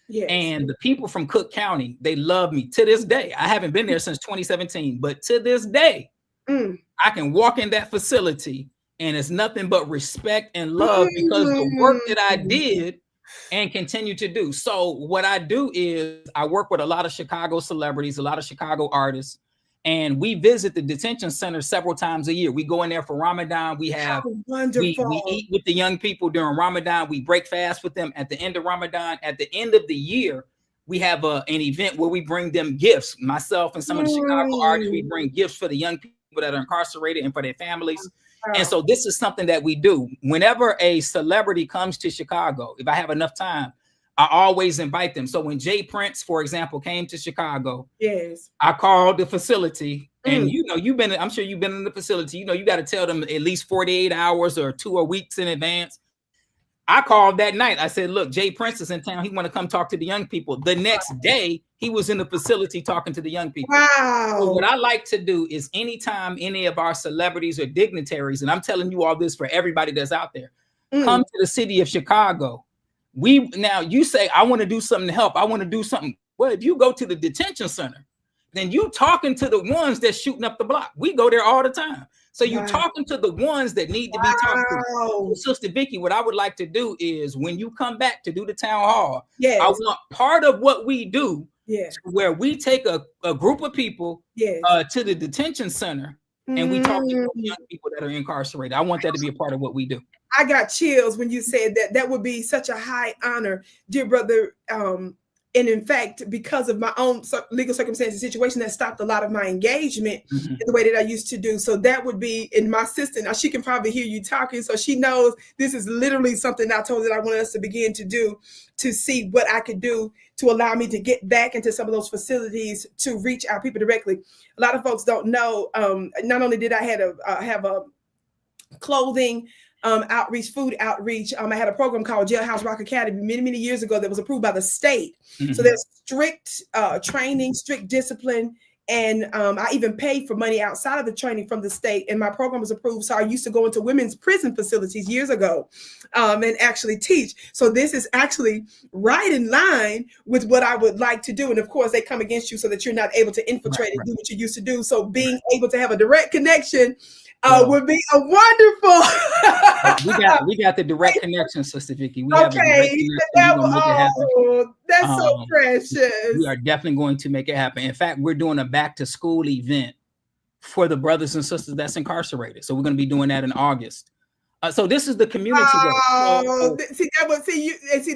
Yes. And the people from Cook County, they love me to this day. I haven't been there since 2017, but to this day, I can walk in that facility and it's nothing but respect and love because the work that I did and continue to do. So what I do is I work with a lot of Chicago celebrities, a lot of Chicago artists, and we visit the detention center several times a year. We go in there for Ramadan. We have we eat with the young people during Ramadan. We break fast with them at the end of Ramadan. At the end of the year, we have an event where we bring them gifts. Myself and some of the Chicago artists, we bring gifts for the young people that are incarcerated and for their families. And so this is something that we do. Whenever a celebrity comes to Chicago, if I have enough time, I always invite them. So when Jay Prince, for example, came to Chicago, yes, I called the facility, and I'm sure you've been in the facility. You got to tell them at least 48 hours or 2 weeks in advance. I called that night. I said, look, Jay Prince is in town. He want to come talk to the young people. The next day, he was in the facility talking to the young people. Wow. So what I like to do is anytime any of our celebrities or dignitaries, and I'm telling you all this for everybody that's out there, come to the city of Chicago. Now you say, I want to do something to help. I want to do something. Well, if you go to the detention center, then you talking to the ones that's shooting up the block. We go there all the time. So you talking to the ones that need to be talked to. Sister Vicki, what I would like to do is when you come back to do the town hall, I want part of what we do where we take a group of people to the detention center and we talk to young people that are incarcerated. I want that to be a part of what we do. I got chills when you said that. That would be such a high honor, dear brother. And in fact, because of my own legal circumstances situation, that stopped a lot of my engagement in the way that I used to do. So that would be in my sister. Now she can probably hear you talking. So she knows this is literally something I told that I wanted us to begin to do, to see what I could do to allow me to get back into some of those facilities to reach our people directly. A lot of folks don't know, not only did I have a clothing outreach, food outreach. I had a program called Jailhouse Rock Academy many years ago that was approved by the state. So there's strict training, strict discipline. And I even paid for money outside of the training from the state, and my program was approved. So I used to go into women's prison facilities years ago and actually teach. So this is actually right in line with what I would like to do. And of course, they come against you so that you're not able to infiltrate and do what you used to do. So being able to have a direct connection would be a wonderful. we got the direct connection, Sister Vicki. We have that's so precious. We are definitely going to make it happen. In fact, we're doing a back to school event for the brothers and sisters that's incarcerated. So we're going to be doing that in August. So this is the community work.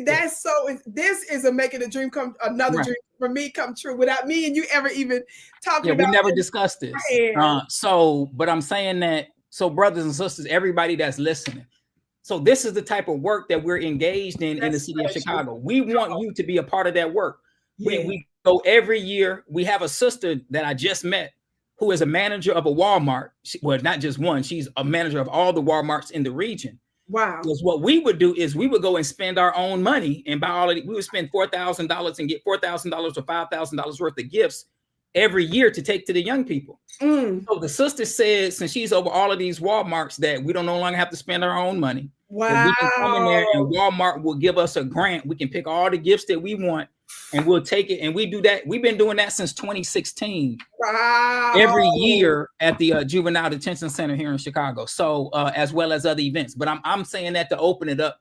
That's so. This is a making a dream come another dream for me come true without me and you ever even talking about. We never discussed this. But I'm saying that. So brothers and sisters, everybody that's listening. So this is the type of work that we're engaged in the city of Chicago. We want you to be a part of that work. Yeah. We go every year. We have a sister that I just met who is a manager of a Walmart. Well, not just one. She's a manager of all the Walmarts in the region. Wow. Because what we would do is we would go and spend our own money and buy all of it. We would spend $4,000 and get $4,000 or $5,000 worth of gifts every year to take to the young people. So the sister said, since she's over all of these Walmarts, that we don't no longer have to spend our own money. Wow. We can come in there and Walmart will give us a grant. We can pick all the gifts that we want and we'll take it. And we do that. We've been doing that since 2016. Wow. Every year at the Juvenile Detention Center here in Chicago. So as well as other events. But I'm saying that to open it up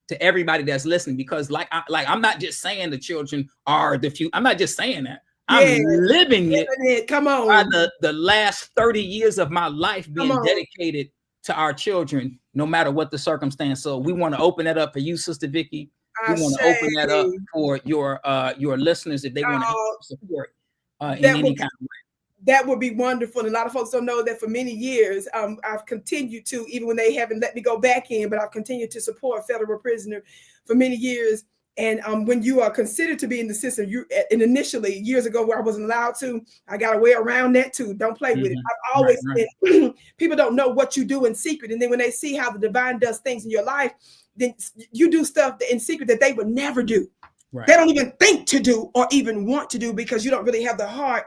to everybody that's listening, because I'm not just saying the children are the future. I'm not just saying that. I'm living it. Come on. By the last 30 years of my life being dedicated to our children, no matter what the circumstance. So we want to open that up for you, Sister Vicki. We want to open that up for your listeners if they want to support in any kind of way. That would be wonderful. And a lot of folks don't know that for many years, I've continued to, even when they haven't let me go back in, but I've continued to support federal prisoner for many years. And when you are considered to be in the system, and initially years ago where I wasn't allowed to, I got a way around that too. Don't play with it. I've always said, people don't know what you do in secret. And then when they see how the divine does things in your life, then you do stuff in secret that they would never do. Right. They don't even think to do or even want to do because you don't really have the heart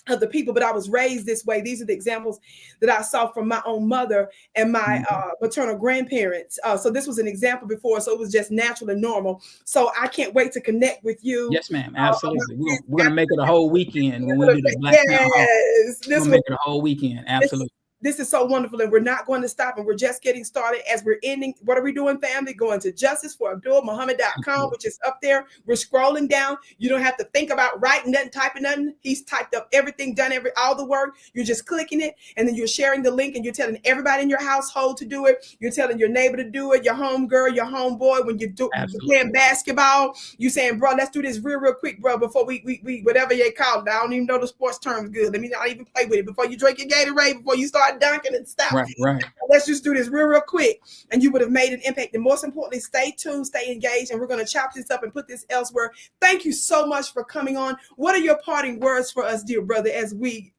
of the people. But I was raised this way. These are the examples that I saw from my own mother and my maternal grandparents. So this was an example before. So it was just natural and normal. So I can't wait to connect with you. Yes, ma'am. Absolutely. We're going to make it a whole weekend when we do the Black Town Hall. We'll make it a whole weekend. Absolutely. This is so wonderful, and we're not going to stop, and we're just getting started as we're ending. What are we doing, family? Going to justiceforabdulmuhammad.com, which is up there. We're scrolling down. You don't have to think about writing nothing, typing nothing. He's typed up everything, done all the work. You're just clicking it, and then you're sharing the link, and you're telling everybody in your household to do it. You're telling your neighbor to do it, your home girl, your home boy. When you're playing basketball, you saying, bro, let's do this real quick, bro, before we whatever you call it. I don't even know the sports terms good. Let me not even play with it. Before you drink your Gatorade, before you start dunking and stuff. Right. Let's just do this real quick. And you would have made an impact. And most importantly, stay tuned, stay engaged, and we're going to chop this up and put this elsewhere. Thank you so much for coming on. What are your parting words for us, dear brother, as we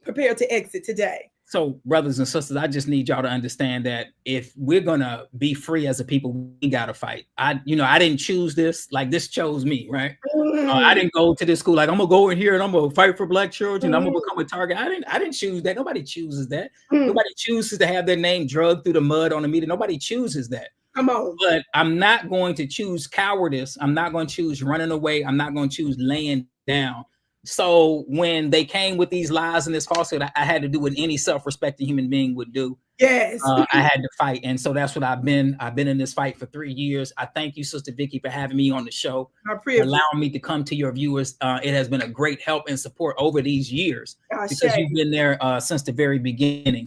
prepare to exit today? So, brothers and sisters, I just need y'all to understand that if we're gonna be free as a people, we gotta fight. I didn't choose this. Like, this chose me, right? I didn't go to this school like I'm gonna go in here and I'm gonna fight for Black children. I'm gonna become a target. I didn't choose that. Nobody chooses that. Nobody chooses to have their name drugged through the mud on the media. Nobody chooses that. Come on. But I'm not going to choose cowardice. I'm not going to choose running away. I'm not going to choose laying down. So when they came with these lies and this falsehood, I had to do what any self-respecting human being would do. Yes. I had to fight. And so that's what I've been in this fight for 3 years. I thank you, Sister Vicki, for having me on the show, allowing me to come to your viewers. It has been a great help and support over these years because you've been there since the very beginning.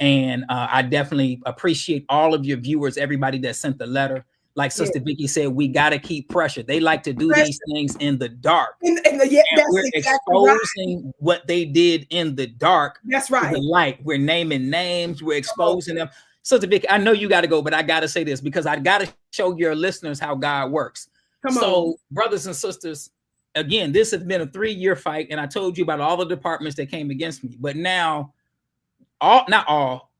And I definitely appreciate all of your viewers, everybody that sent the letter. Like Sister Vicki said, we got to keep pressure. They like to do these things in the dark. And we're exposing what they did in the dark. That's right. To the light. We're naming names. We're exposing them. Sister Vicki, I know you got to go, but I got to say this because I got to show your listeners how God works. So, brothers and sisters, again, this has been a 3-year fight. And I told you about all the departments that came against me. But now,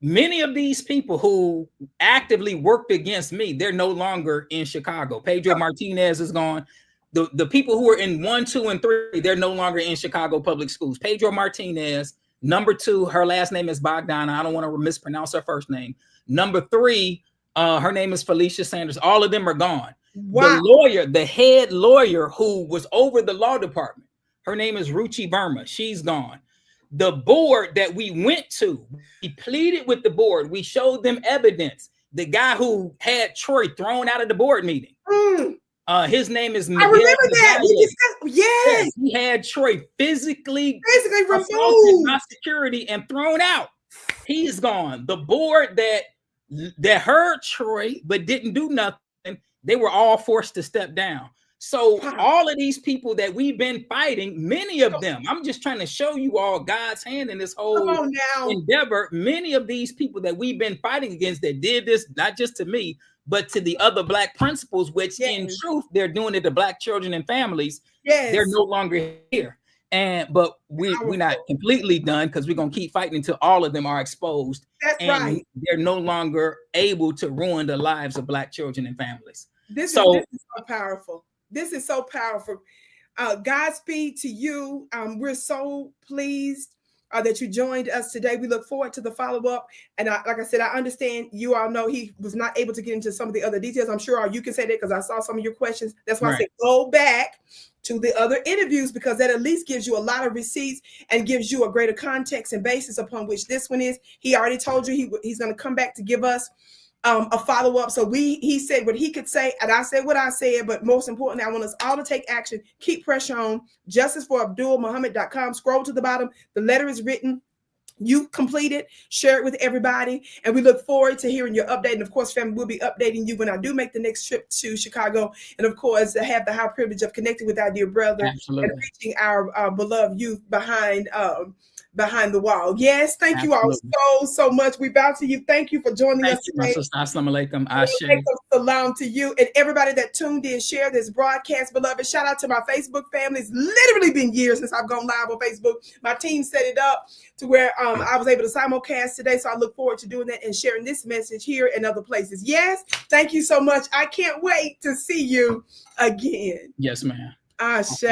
many of these people who actively worked against me, they're no longer in Chicago. Pedro Martinez is gone. The people who are in 1, 2, and 3, they're no longer in Chicago public schools. Pedro Martinez, number 2, her last name is Bogdana. I don't want to mispronounce her first name. Number 3, her name is Felicia Sanders. All of them are gone. Wow. The head lawyer who was over the law department, her name is Ruchi Verma. She's gone. The board that we went to, we pleaded with the board. We showed them evidence. The guy who had Troy thrown out of the board meeting, His name is I Miguel remember that. We Cavalli. discussed, yes, He had Troy physically basically assaulted removed. by security and thrown out. He's gone. The board that heard Troy but didn't do nothing, they were all forced to step down. So all of these people that we've been fighting, many of them, I'm just trying to show you all God's hand in this whole endeavor. Many of these people that we've been fighting against that did this, not just to me, but to the other Black principals, which in truth, they're doing it to Black children and families. They're no longer here. But we're not completely done, because we're going to keep fighting until all of them are exposed. That's right. They're no longer able to ruin the lives of Black children and families. This is so powerful. This is so powerful. Godspeed to you. We're so pleased that you joined us today. We look forward to the follow-up. And like I said, I understand you all know he was not able to get into some of the other details. I'm sure you can say that because I saw some of your questions. That's why I said go back to the other interviews, because that at least gives you a lot of receipts and gives you a greater context and basis upon which this one is. He already told you he's going to come back to give us a follow-up. So he said what he could say, and I said what I said, but most importantly, I want us all to take action. Keep pressure on. justiceforabdulmuhammad.com. Scroll to the bottom. The letter is written. You complete it, share it with everybody, and we look forward to hearing your update. And of course, family, we'll be updating you when I do make the next trip to Chicago. And of course, I have the high privilege of connecting with our dear brother and reaching our beloved youth behind the wall. Yes, thank you all so much. We bow to you. Thank you for joining us today. Assalamu alaikum. Salam to you and everybody that tuned in, share this broadcast, beloved. Shout out to my Facebook family. It's literally been years since I've gone live on Facebook. My team set it up to where I was able to simulcast today. So I look forward to doing that and sharing this message here and other places. Yes, thank you so much. I can't wait to see you again. Yes, ma'am. Ashe.